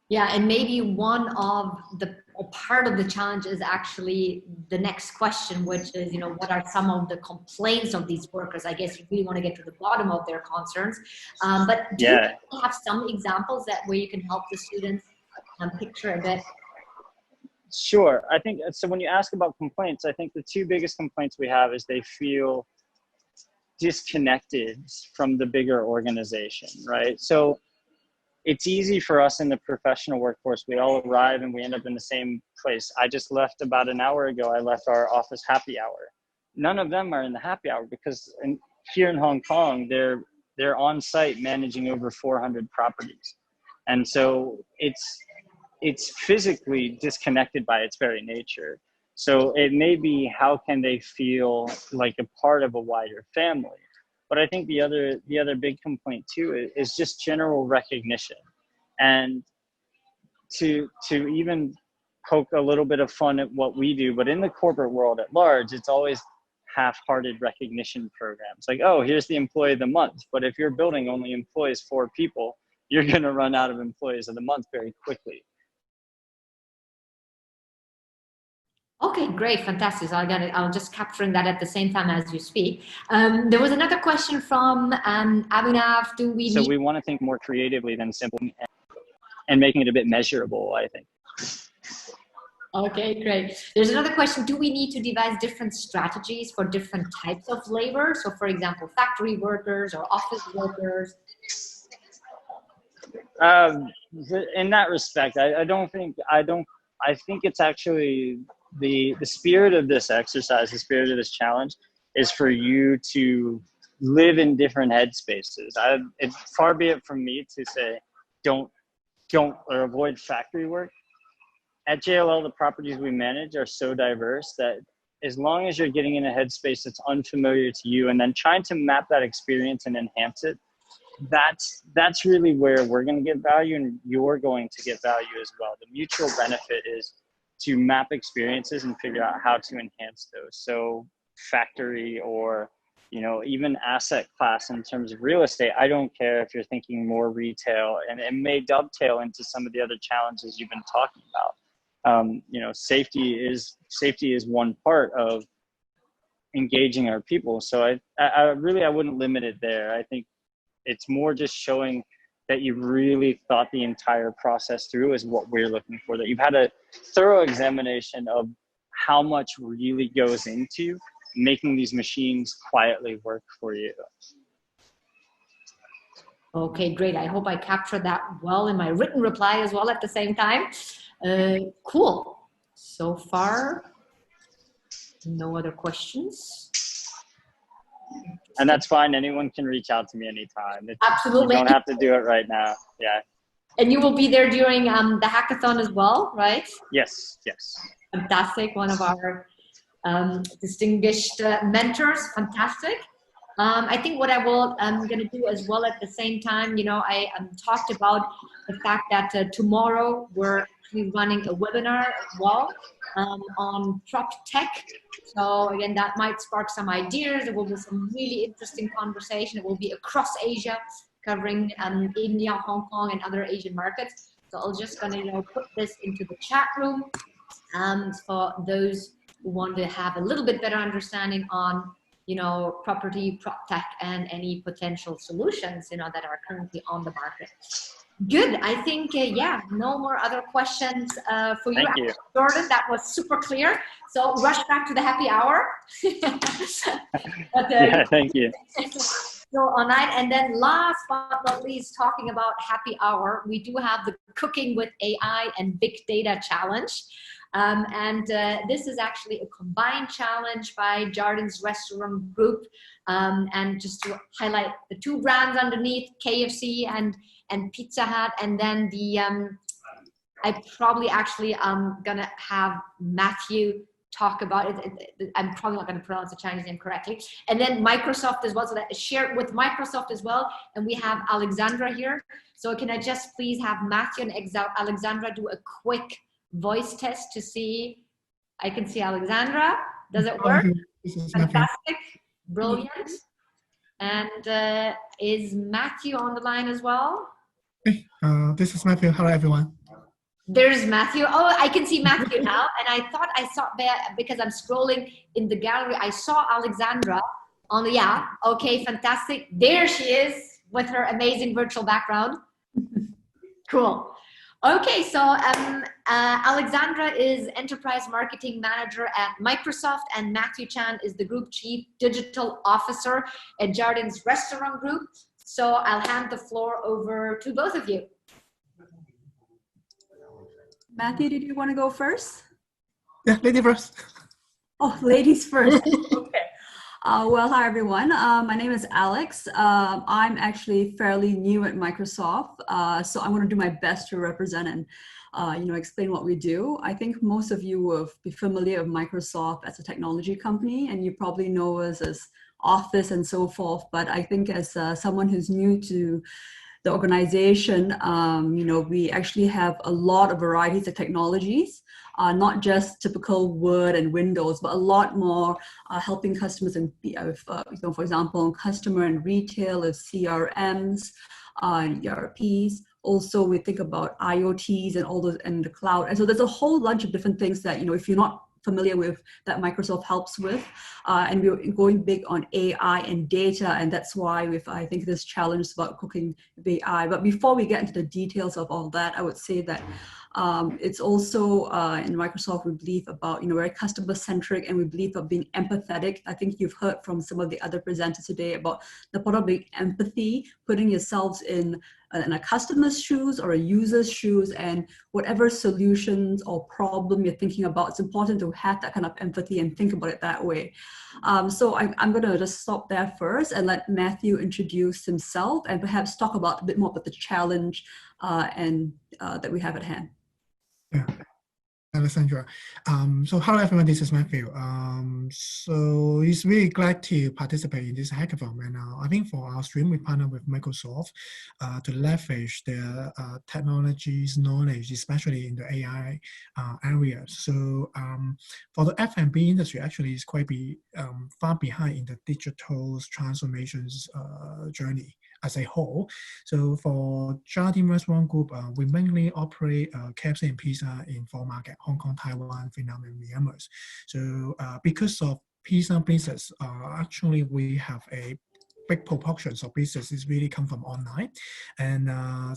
Yeah, and maybe one of the part of the challenge is actually the next question, which is, what are some of the complaints of these workers? I guess you really want to get to the bottom of their concerns. But do you have some examples where you can help the students picture a bit? Sure. I think so. When you ask about complaints, I think the two biggest complaints we have is they feel disconnected from the bigger organization, right? So it's easy for us in the professional workforce. We all arrive and we end up in the same place. I just left about an hour ago. I left our office happy hour. None of them are in the happy hour because here in Hong Kong, they're on site managing over 400 properties. And so it's physically disconnected by its very nature. So it may be, how can they feel like a part of a wider family? But I think the other big complaint too is just general recognition, and to even poke a little bit of fun at what we do. But in the corporate world at large, it's always half-hearted recognition programs. Like, oh, here's the employee of the month. But if your building only employs 4 people, you're going to run out of employees of the month very quickly. Okay, great, fantastic. So I'm just capturing that at the same time as you speak. There was another question from Abhinav. So we want to think more creatively than simple and making it a bit measurable, I think. Okay, great. There's another question. Do we need to devise different strategies for different types of labor? So for example, factory workers or office workers? In that respect, I think it's actually the spirit of this exercise, the spirit of this challenge is for you to live in different headspaces. It's far be it from me to say, don't or avoid factory work. At JLL, the properties we manage are so diverse that as long as you're getting in a headspace that's unfamiliar to you and then trying to map that experience and enhance it, that's really where we're going to get value and you're going to get value as well. The mutual benefit is to map experiences and figure out how to enhance those. So factory or, even asset class in terms of real estate, I don't care if you're thinking more retail, and it may dovetail into some of the other challenges you've been talking about. Safety is one part of engaging our people. So I wouldn't limit it there. I think it's more just showing that you really thought the entire process through is what we're looking for, that you've had a thorough examination of how much really goes into making these machines quietly work for you. Okay, great. I hope I captured that well in my written reply as well at the same time. Cool. So far, no other questions. And that's fine. Anyone can reach out to me anytime. Absolutely. You don't have to do it right now. Yeah. And you will be there during the hackathon as well, right? Yes. Fantastic. One of our distinguished mentors. Fantastic. I think what I'm going to do as well at the same time, I talked about the fact that tomorrow we're actually running a webinar as well on prop tech. So again, that might spark some ideas. There will be some really interesting conversation. It will be across Asia, covering India, Hong Kong, and other Asian markets. So I'm just going to put this into the chat room for those who want to have a little bit better understanding on property, prop tech, and any potential solutions, that are currently on the market. Good. I think, no more other questions for you, Thank you, Jordan. That was super clear. So rush back to the happy hour. Yeah, thank you. So online, and then last but not least, talking about happy hour, we do have the Cooking with AI and Big Data Challenge. This is actually a combined challenge by Jardines Restaurant Group. And just to highlight the two brands underneath, KFC and Pizza Hut, and then the I probably actually gonna have Matthew talk about it. I'm probably not gonna pronounce the Chinese name correctly. And then Microsoft as well, so that share with Microsoft as well. And we have Alexandra here. So can I just please have Matthew and Alexandra do a quick voice test to see? I can see Alexandra. Does it work? Fantastic, brilliant. And is Matthew on the line as well? Hey, this is Matthew. Hello, everyone. There's Matthew. Oh, I can see Matthew now. And I thought I saw there, because I'm scrolling in the gallery, I saw Alexandra on the, yeah, okay, fantastic. There she is with her amazing virtual background. Cool. Okay, so Alexandra is Enterprise Marketing Manager at Microsoft, and Matthew Chan is the Group Chief Digital Officer at Jardines Restaurant Group. So I'll hand the floor over to both of you. Matthew, did you want to go first? Yeah, lady first. Oh, ladies first. Okay. Well, hi, everyone. My name is Alex. I'm actually fairly new at Microsoft, so I'm going to do my best to represent and explain what we do. I think most of you will be familiar with Microsoft as a technology company, and you probably know us as Office and so forth. But I think as someone who's new to the organization, we actually have a lot of varieties of technologies, not just typical Word and Windows, but a lot more helping customers and, for example, customer and retail with CRMs, ERPs. Also, we think about IoTs and all those in the cloud. And so there's a whole bunch of different things that, if you're not familiar with, that Microsoft helps with, and we're going big on AI and data, and that's why I think this challenge is about cooking with AI. But before we get into the details of all that, I would say that it's also in Microsoft we believe about very customer centric, and we believe of being empathetic. I think you've heard from some of the other presenters today about the part of being empathy, putting yourselves in a customer's shoes or a user's shoes, and whatever solutions or problem you're thinking about, it's important to have that kind of empathy and think about it that way. So I'm going to just stop there first and let Matthew introduce himself and perhaps talk about a bit more about the challenge that we have at hand. Yeah. Alessandra. So hello everyone, this is Matthew. So it's really glad to participate in this hackathon, and I think for our stream we partner with Microsoft to leverage their technologies knowledge, especially in the AI area. So for the F&B industry, actually is quite far behind in the digital transformations journey as a whole. So for Jardine Restaurant Group, we mainly operate KFC and pizza in 4 markets: Hong Kong, Taiwan, Vietnam, and Myanmar. So because of pizza business, actually we have a big proportions of businesses really come from online, and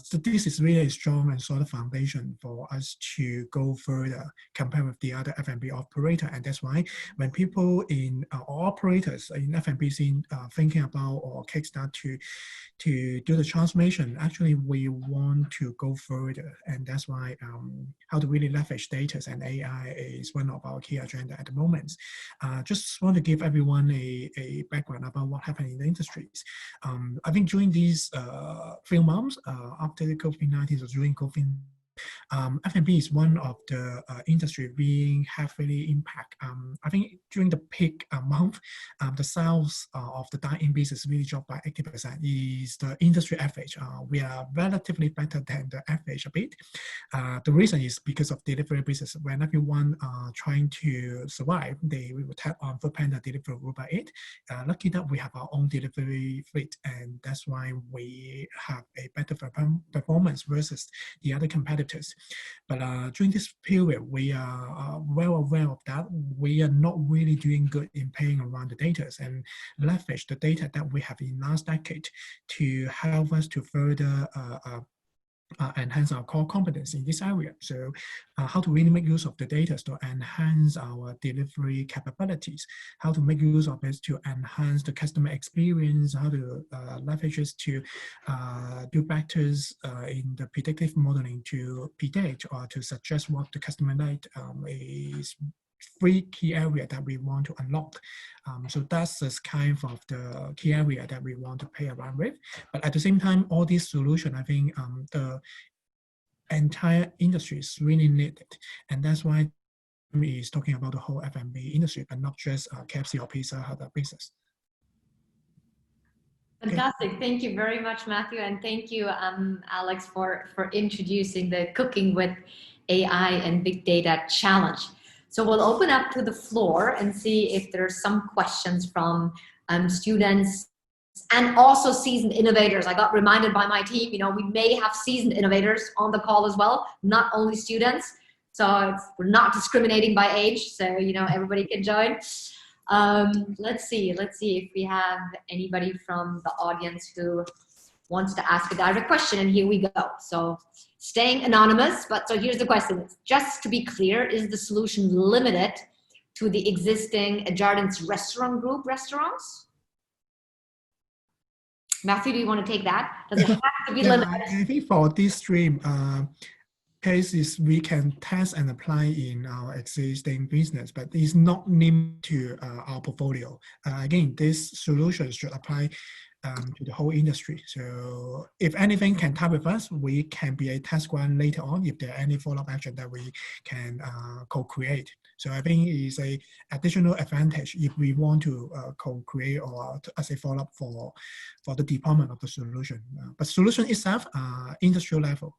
so this is really a strong and solid foundation for us to go further compared with the other F&B operator. And that's why when people in operators in F&B scene thinking about or kickstart to do the transformation, actually we want to go further, and that's why how to really leverage data and AI is one of our key agenda at the moment. Just want to give everyone a background about what happened in the industries. I think during these few months after the COVID-19, so during COVID, F&B is one of the industry being heavily impacted. I think during the peak month, the sales of the dine-in business really dropped by 80%. Is the industry average. We are relatively better than the average a bit. The reason is because of delivery business. When everyone trying to survive, they will tap on Foodpanda, Deliveroo, Uber Eats. Lucky that we have our own delivery fleet, and that's why we have a better performance versus the other competitors. But during this period, we are well aware of that. We are not really doing good in playing around the data and leverage the data that we have in last decade to help us to further enhance our core competence in this area. So how to really make use of the data to enhance our delivery capabilities, how to make use of it to enhance the customer experience, how to leverage it to do better in the predictive modeling to predict or to suggest what the customer need is three key area that we want to unlock. So that's this kind of the key area that we want to play around with. But at the same time, all these solutions, I think the entire industry is really needed. And that's why is talking about the whole F&B industry, but not just KFC or Pizza Hut business. Fantastic. Okay. Thank you very much, Matthew. And thank you, Alex, for introducing the Cooking with AI and Big Data Challenge. So we'll open up to the floor and see if there's some questions from students and also seasoned innovators. I got reminded by my team, you know, we may have seasoned innovators on the call as well, not only students. So we're not discriminating by age. So, you know, everybody can join. Let's see if we have anybody from the audience who wants to ask a direct question, and here we go. So staying anonymous, but so here's the question. Just to be clear, is the solution limited to the existing Jardines Restaurant Group restaurants? Matthew, do you want to take that? Does it have to be limited? I think for this stream, cases we can test and apply in our existing business, but it's not limited to our portfolio. Again, this solution should apply to the whole industry. So if anything can tie with us, we can be a test ground later on if there are any follow-up action that we can co-create. So I think it's a additional advantage if we want to co-create or as a follow-up for the deployment of the solution. But solution itself, industrial level.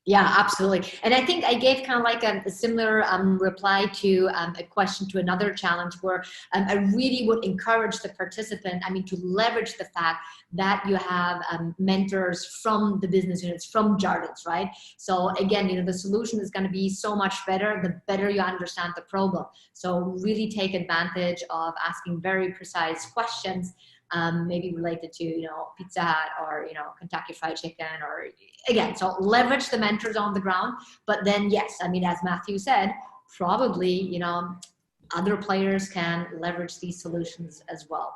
Yeah, absolutely. And I think I gave kind of like a similar reply to a question to another challenge where I really would encourage the participant, to leverage the fact that you have mentors from the business units, from Jardines, right? So again, you know, the solution is going to be so much better, the better you understand the problem. So really take advantage of asking very precise questions, maybe related to, you know, Pizza Hut or, you know, Kentucky Fried Chicken, or again, so leverage the mentors on the ground. But then, yes, as Matthew said, probably, you know, other players can leverage these solutions as well.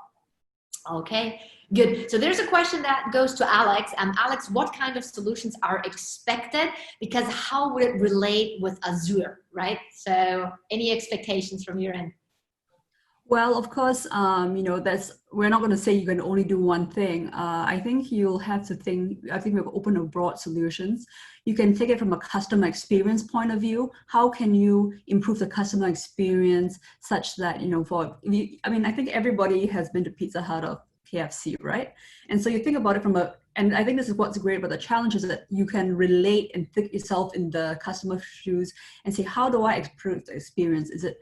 Okay, good. So there's a question that goes to Alex. Alex, what kind of solutions are expected? Because how would it relate with Azure, right? So any expectations from your end? Well, of course, you know, we're not going to say you can only do one thing. I think you'll have to think, I think we've opened a broad solutions. You can take it from a customer experience point of view. How can you improve the customer experience such that, you know, I think everybody has been to Pizza Hut or KFC, right? And so you think about it and I think this is what's great about the challenge is that you can relate and think yourself in the customer's shoes and say, how do I improve the experience? Is it,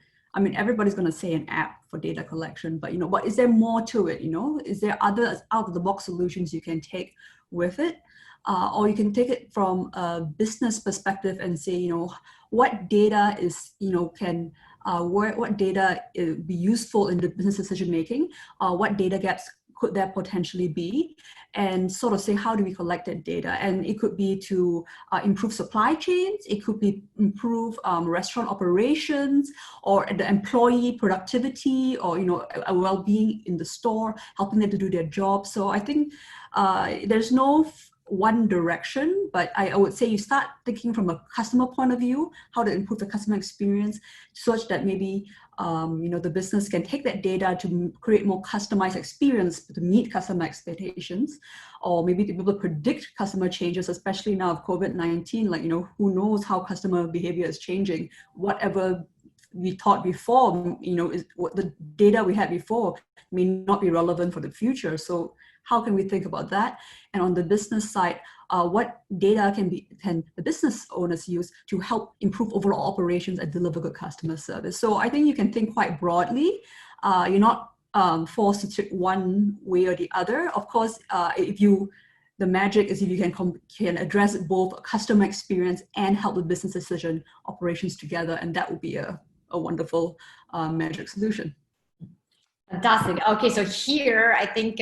everybody's going to say an app for data collection, but, you know, what is there more to it? You know, is there other out of the box solutions you can take with it? Or you can take it from a business perspective and say, you know, what data is, you know, what data be useful in the business decision making? What data gaps could there potentially be? And sort of say, how do we collect that data? And it could be to improve supply chains. It could be improve restaurant operations or the employee productivity, or, you know, a well-being in the store, helping them to do their job. So I think there's no one direction, but I would say you start thinking from a customer point of view, how to improve the customer experience such that maybe you know, the business can take that data to create more customized experience to meet customer expectations, or maybe to be able to predict customer changes, especially now of COVID-19, like, you know, who knows how customer behavior is changing. Whatever we thought before, you know, is what the data we had before may not be relevant for the future. So how can we think about that? And on the business side, what data can the business owners use to help improve overall operations and deliver good customer service? So I think you can think quite broadly. You're not forced to take one way or the other. Of course, the magic is if you can address both customer experience and help the business decision operations together, and that would be a wonderful magic solution. Fantastic. Okay, so here I think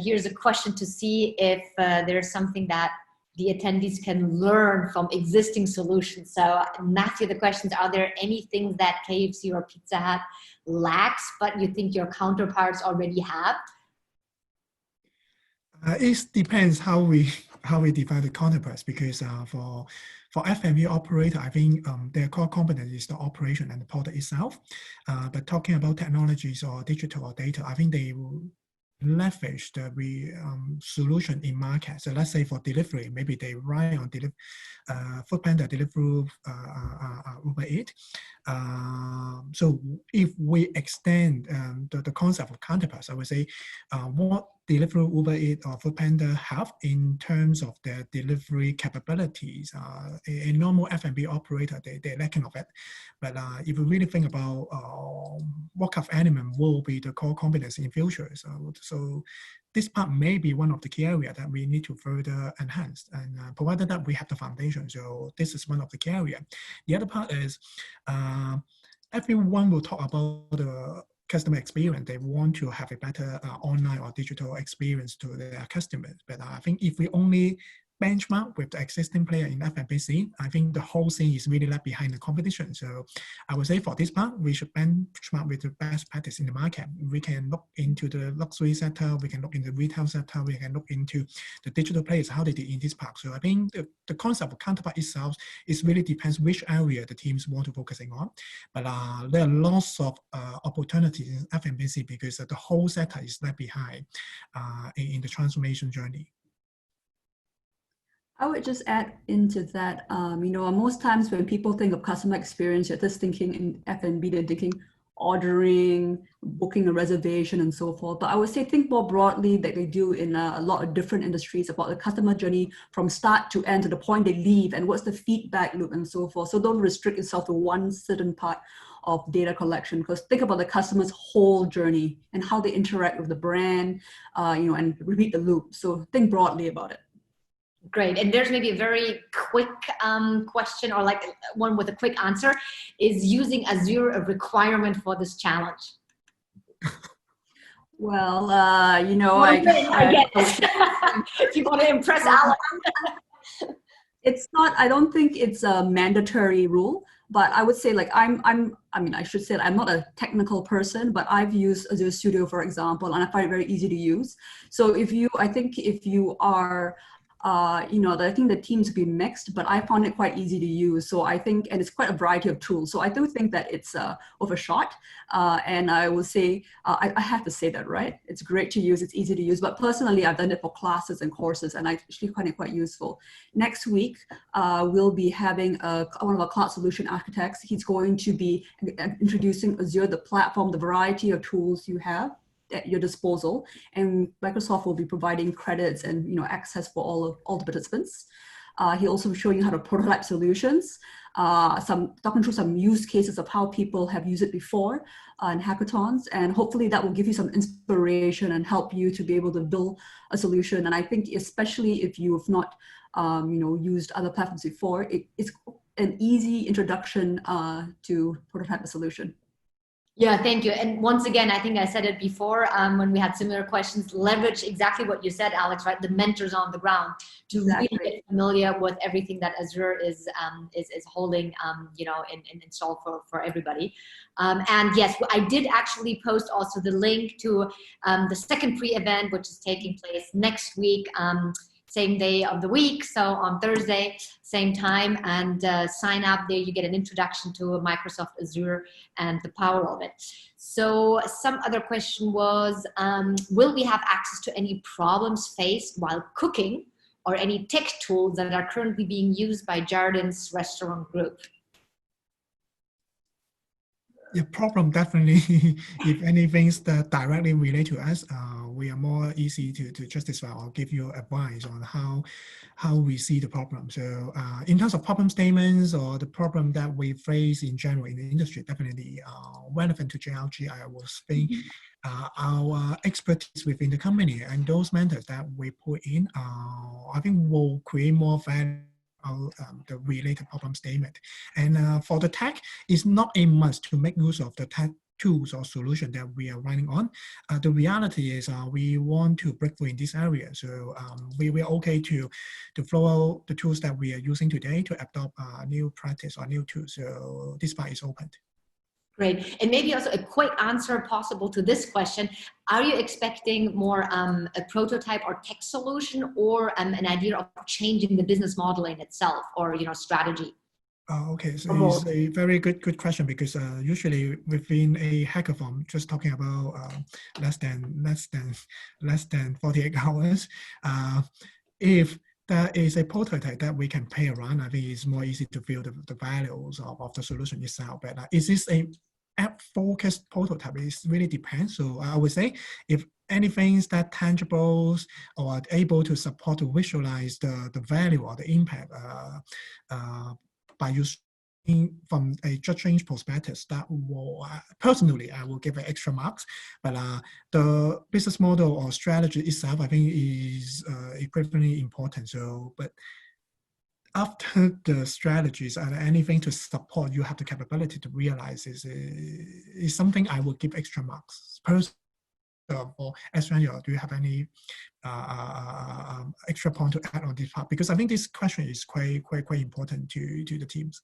here's a question to see if there's something that the attendees can learn from existing solutions. So Matthew, the questions, are there any things that KFC or Pizza Hut lacks, but you think your counterparts already have? It depends how we define the counterparts, because for F&B operator, I think their core competence is the operation and the product itself. But talking about technologies or digital or data, I think they will leverage the solution in market. So let's say for delivery, maybe they rely on Foodpanda, Deliveroo, Uber Eats. So if we extend the concept of counterparts, I would say what Deliveroo, Uber Eats, or Foodpanda have in terms of their delivery capabilities. A normal F&B operator, they're lacking of it. But if you really think about what kind of element will be the core competence in future, so this part may be one of the key areas that we need to further enhance, and provided that we have the foundation. So this is one of the key areas. The other part is everyone will talk about the customer experience. They want to have a better online or digital experience to their customers. But I think if we only benchmark with the existing player in F&B scene, I think the whole scene is really left behind the competition. So I would say for this part, we should benchmark with the best practice in the market. We can look into the luxury sector, we can look into the retail sector, we can look into the digital players, how they did in this part. So I think the concept of counterpart itself is really depends which area the teams want to focusing on. But there are lots of opportunities in F&B scene because the whole sector is left behind in the transformation journey. I would just add into that, most times when people think of customer experience, you're just thinking in F&B, they're thinking ordering, booking a reservation, and so forth. But I would say think more broadly that they do in a lot of different industries about the customer journey from start to end to the point they leave, and what's the feedback loop and so forth. So don't restrict yourself to one certain part of data collection, because think about the customer's whole journey and how they interact with the brand, and repeat the loop. So think broadly about it. Great. And there's maybe a very quick question, or like one with a quick answer. Is using Azure a requirement for this challenge? Well, I get it. If you want to impress Alex. It's not, I don't think it's a mandatory rule, but I would say I should say I'm not a technical person, but I've used Azure Studio, for example, and I find it very easy to use. So if you are I think the teams will be mixed, but I found it quite easy to use. So I think, and it's quite a variety of tools. So I do think that it's worth a shot. And I will say, I have to say that, right? It's great to use, it's easy to use, but personally, I've done it for classes and courses, and I actually find it quite useful. Next week, we'll be having one of our cloud solution architects. He's going to be introducing Azure, the platform, the variety of tools you have at your disposal, and Microsoft will be providing credits and access for all the participants. He'll also show you how to prototype solutions, talking through some use cases of how people have used it before in hackathons, and hopefully that will give you some inspiration and help you to be able to build a solution. And I think especially if you have not used other platforms before, it's an easy introduction to prototype a solution. Yeah, thank you. And once again, I think I said it before when we had similar questions, leverage exactly what you said, Alex, right? The mentors on the ground to really get familiar with everything that Azure is holding, and installed for everybody. And yes, I did actually post also the link to the second pre-event, which is taking place next week. Same day of the week, so on Thursday, same time, and sign up there. You get an introduction to Microsoft Azure and the power of it. So some other question was, will we have access to any problems faced while cooking, or any tech tools that are currently being used by Jardines Restaurant Group? Yeah, problem definitely. If anything's that directly relate to us, we are more easy to justify or give you advice on how we see the problem. So in terms of problem statements or the problem that we face in general in the industry, definitely relevant to JLG, I will think our expertise within the company and those mentors that we put in, I think will create more value. The related problem statement. And for the tech, it's not a must to make use of the tech tools or solution that we are running on. The reality is we want to break through in this area. So we are okay to follow the tools that we are using today to adopt new practice or new tools. So this part is open. Great. And maybe also a quick answer possible to this question. Are you expecting more a prototype or tech solution, or an idea of changing the business model in itself, or strategy? Okay, so it's a very good question, because usually within a hackathon, just talking about less than 48 hours, if there is a prototype that we can play around, I think it's more easy to feel the values of the solution itself. But is this a app-focused prototype? It really depends. So I would say if anything that tangible or able to support to visualize the value or the impact by using from a judging perspective, that will, personally, I will give it extra marks. But the business model or strategy itself, I think, is equivalently important. So, but after the strategies, are there anything to support you have the capability to realize is something I will give extra marks. Personally, or Accenture, do you have any extra point to add on this part? Because I think this question is quite important to the teams.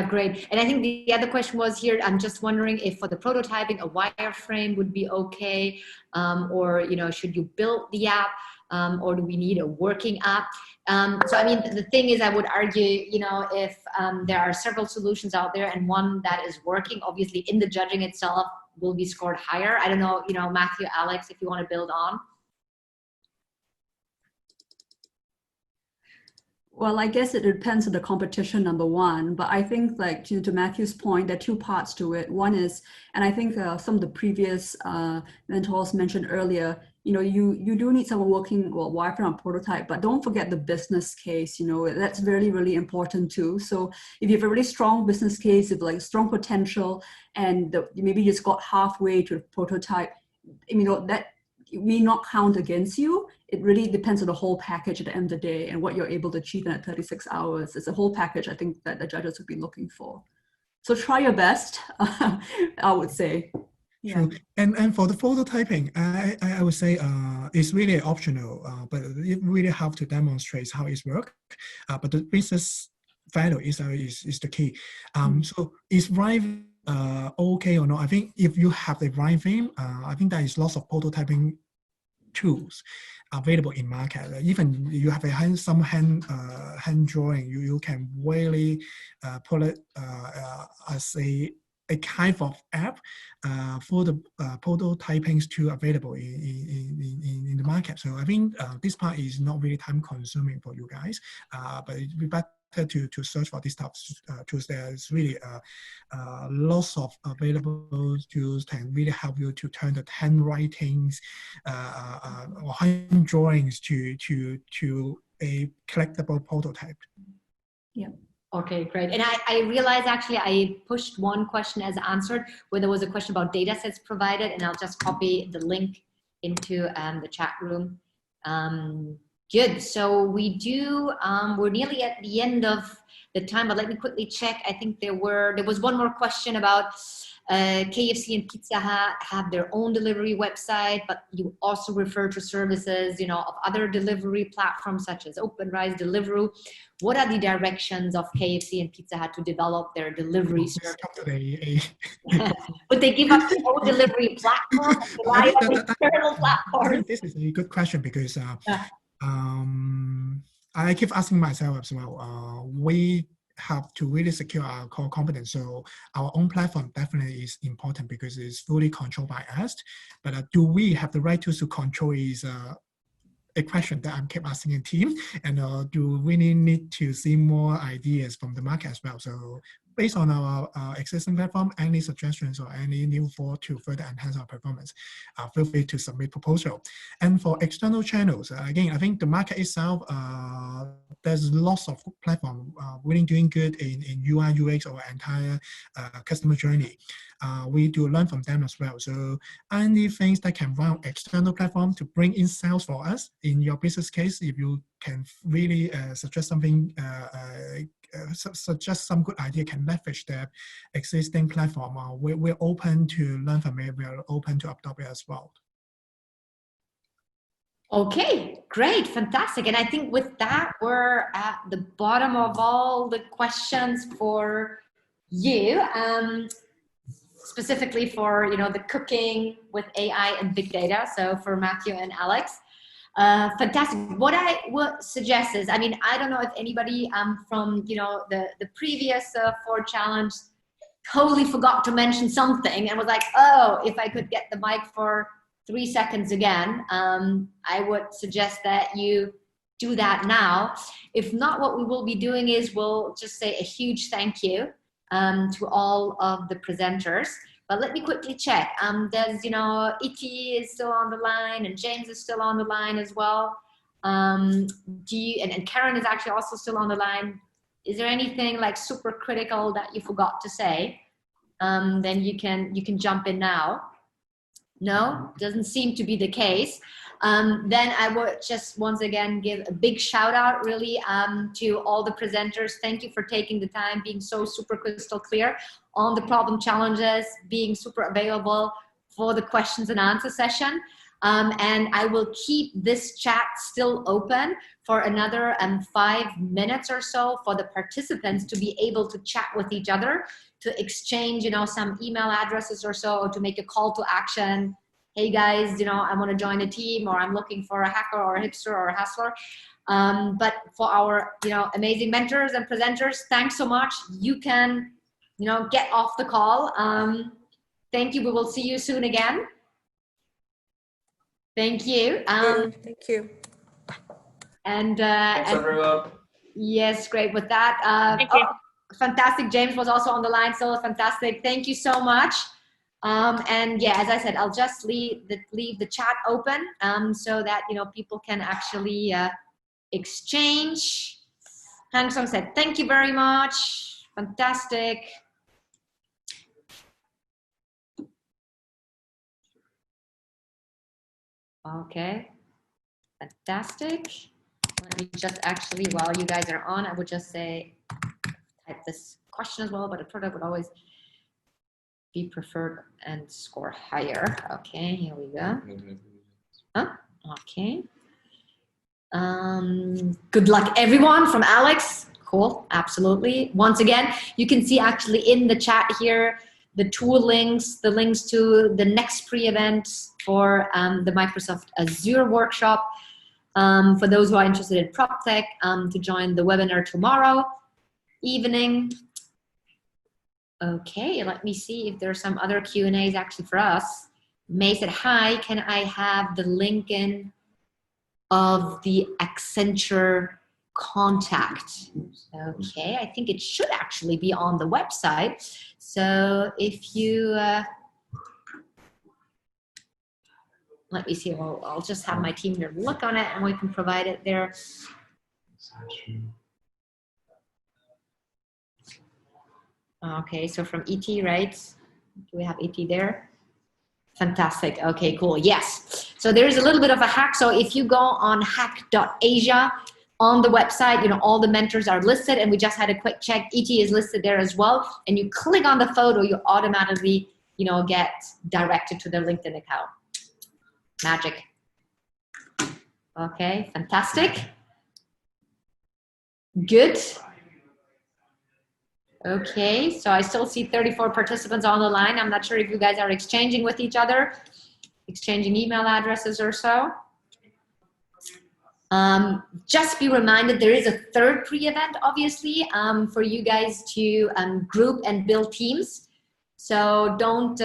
Great. And I think the other question was here, I'm just wondering if for the prototyping, a wireframe would be okay, or should you build the app, or do we need a working app? So I mean, the thing is, I would argue, if there are several solutions out there and one that is working, obviously in the judging itself will be scored higher. I don't know, Matthew, Alex, if you want to build on. Well, I guess it depends on the competition, number one. But I think, like, to Matthew's point, there are two parts to it. One is, and I think some of the previous mentors mentioned earlier, you do need someone working wireframe on prototype, but don't forget the business case. That's really, really important too. So if you have a really strong business case, if like strong potential, and maybe you just got halfway to the prototype, that may not count against you. It really depends on the whole package at the end of the day and what you're able to achieve in that 36 hours. It's a whole package, I think, that the judges would be looking for. So try your best, I would say. True. And for the prototyping, I would say it's really optional, but it really helps to demonstrate how it works. But the business value is the key. So is Rhyme okay or not? I think if you have the Rhyme theme, I think there is lots of prototyping tools available in market. Even you have some hand drawing, you can really put it as a kind of app for the prototyping tool available in the market. So I think this part is not really time consuming for you guys, but it'd be better to search for this type of tools. There's really lots of available tools can really help you to turn the handwritings or hand drawings to a collectible prototype. Yeah. Okay, great. And I realized actually I pushed one question as answered, where there was a question about data sets provided, and I'll just copy the link into the chat room. Good. So we're nearly at the end of the time, but let me quickly check. I think there was one more question about KFC and Pizza Hut have their own delivery website, but you also refer to services, of other delivery platforms such as OpenRice, Deliveroo. What are the directions of KFC and Pizza Hut to develop their delivery service? Would they give up their own delivery platform? Rely on external platforms? This is a good question, because I keep asking myself as well. We have to really secure our core competence. So our own platform definitely is important because it's fully controlled by us. But do we have the right tools to control is a question that I'm keep asking in team. And do we need to see more ideas from the market as well? So based on our existing platform, any suggestions or any new thought to further enhance our performance, feel free to submit proposal. And for external channels, again, I think the market itself, there's lots of platforms really doing good in UI, UX, or entire customer journey. We do learn from them as well. So any things that can run external platform to bring in sales for us in your business case, if you can really suggest something suggest some good idea can leverage their existing platform. We're open to learn from it. We're open to adopt it as well. Okay, great, fantastic. And I think with that, we're at the bottom of all the questions for you, specifically for the cooking with AI and big data. So for Matthew and Alex, fantastic. What I would suggest is, I mean, I don't know if anybody from the previous 4 challenge totally forgot to mention something and was like, oh, if I could get the mic for 3 seconds again, I would suggest that you do that now. If not, what we will be doing is we'll just say a huge thank you to all of the presenters. But let me quickly check. There's, E.T. is still on the line, and James is still on the line as well. And Karen is actually also still on the line. Is there anything like super critical that you forgot to say? Then you can jump in now. No, doesn't seem to be the case. Then I would just once again give a big shout out really to all the presenters. Thank you for taking the time, being so super crystal clear on the problem challenges, being super available for the questions and answer session. And I will keep this chat still open for another 5 minutes or so for the participants to be able to chat with each other, to exchange, some email addresses or so, or to make a call to action. Hey guys, I want to join a team, or I'm looking for a hacker or a hipster or a hustler. But for our, amazing mentors and presenters, thanks so much. You can, get off the call. Thank you. We will see you soon again. Thank you. Thank you. And Thanks, everyone. Yes, great. With that, Thank you. Fantastic. James was also on the line, so fantastic. Thank you so much. And yeah, as I said, I'll just leave the chat open so that people can actually exchange. Hang Song said, "Thank you very much. Fantastic." Okay, fantastic. Let me just actually, while you guys are on, I would just say, type this question as well, but a product would always be preferred and score higher. Okay, here we go. Huh? Okay. Good luck, everyone, from Alex. Cool, absolutely. Once again, you can see actually in the chat here, the tool links, the links to the next pre-event for the Microsoft Azure workshop. For those who are interested in PropTech, to join the webinar tomorrow evening. Okay, let me see if there's some other Q&As actually for us. May said, hi, can I have the link in of the Accenture contact? Okay, I think it should actually be on the website. So if you, let me see, I'll just have my team here look on it and we can provide it there. Okay, so from ET, right? Do we have ET there? Fantastic. Okay, cool. Yes. So there's a little bit of a hack. So if you go on Hack.Asia on the website, all the mentors are listed, and we just had a quick check. ET is listed there as well. And you click on the photo, you automatically, get directed to their LinkedIn account. Magic. Okay, fantastic. Good. Okay, so I still see 34 participants on the line. I'm not sure if you guys are exchanging with each other, exchanging email addresses or so. Just be reminded there is a third pre-event, obviously, for you guys to group and build teams. So don't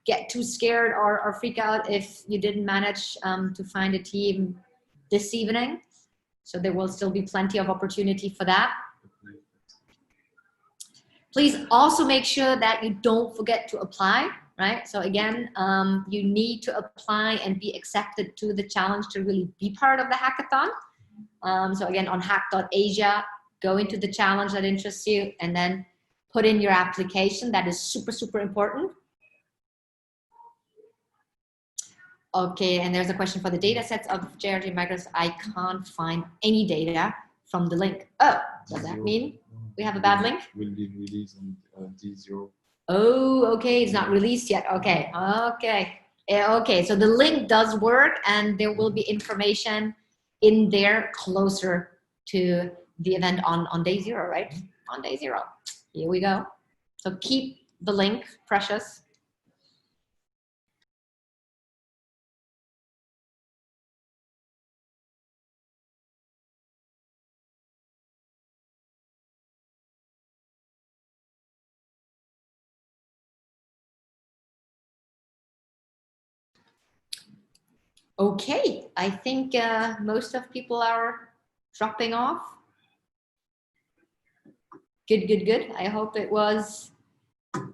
get too scared or freak out if you didn't manage to find a team this evening. So there will still be plenty of opportunity for that. Please also make sure that you don't forget to apply, right? So again, you need to apply and be accepted to the challenge to really be part of the hackathon. So again, on Hack.Asia, go into the challenge that interests you and then put in your application. That is super, super important. Okay, and there's a question for the data sets of JRG Micros. I can't find any data from the link. Oh, does that mean We have a bad link? Will be released on D0. Oh, okay. It's not released yet. Okay. Okay. Okay. So the link does work, and there will be information in there closer to the event on day 0, right? On day 0. Here we go. So keep the link precious. Okay, I think most of people are dropping off. Good, good, good. I hope it was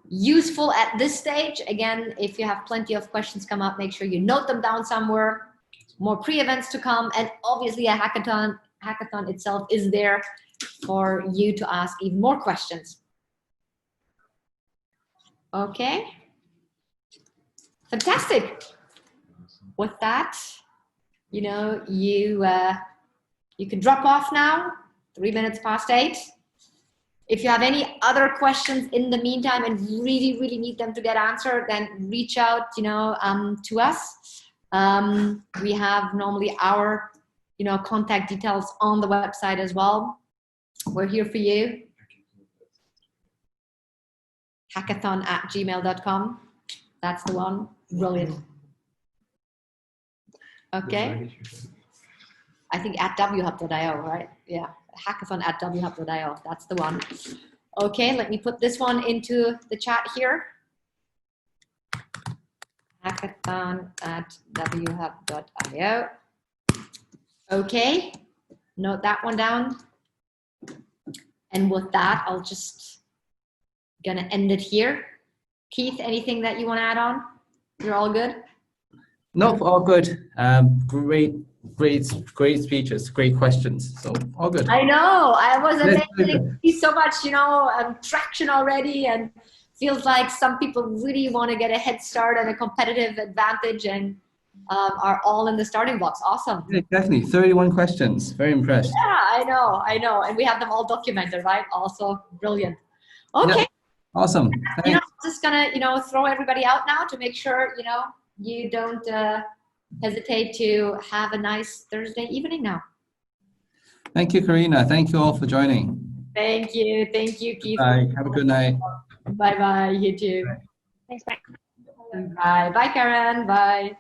useful at this stage. Again, if you have plenty of questions come up, make sure you note them down somewhere. More pre-events to come, and obviously a hackathon itself is there for you to ask even more questions. Okay, fantastic. With that, you know, you can drop off now, 3 minutes past 8. If you have any other questions in the meantime and really, really need them to get answered, then reach out, you know, to us. We have normally our, you know, contact details on the website as well. We're here for you. hackathon@gmail.com. That's the one. Brilliant. Okay. I think at WHub.io, right? Yeah. Hackathon@WHub.io. That's the one. Okay, let me put this one into the chat here. Hackathon@WHub.io. Okay, note that one down. And with that, I'll just gonna end it here. Keith, anything that you want to add on? You're all good? Nope, all good. Great speeches, great questions. So all good. I know. I was amazing. See so much, you know, traction already, and feels like some people really want to get a head start and a competitive advantage, and are all in the starting blocks. Awesome. Yeah, exactly. 31 questions. Very impressed. Yeah, I know. And we have them all documented, right? Also brilliant. Okay. Yeah. Awesome. Thanks. You know, I'm just gonna, you know, throw everybody out now to make sure, you know, you don't hesitate to have a nice Thursday evening now. Thank you, Karina. Thank you all for joining. Thank you. Thank you, Keith. Bye. Have a good night. Bye-bye. You too. Thanks, bye. Bye. Bye, Karen. Bye.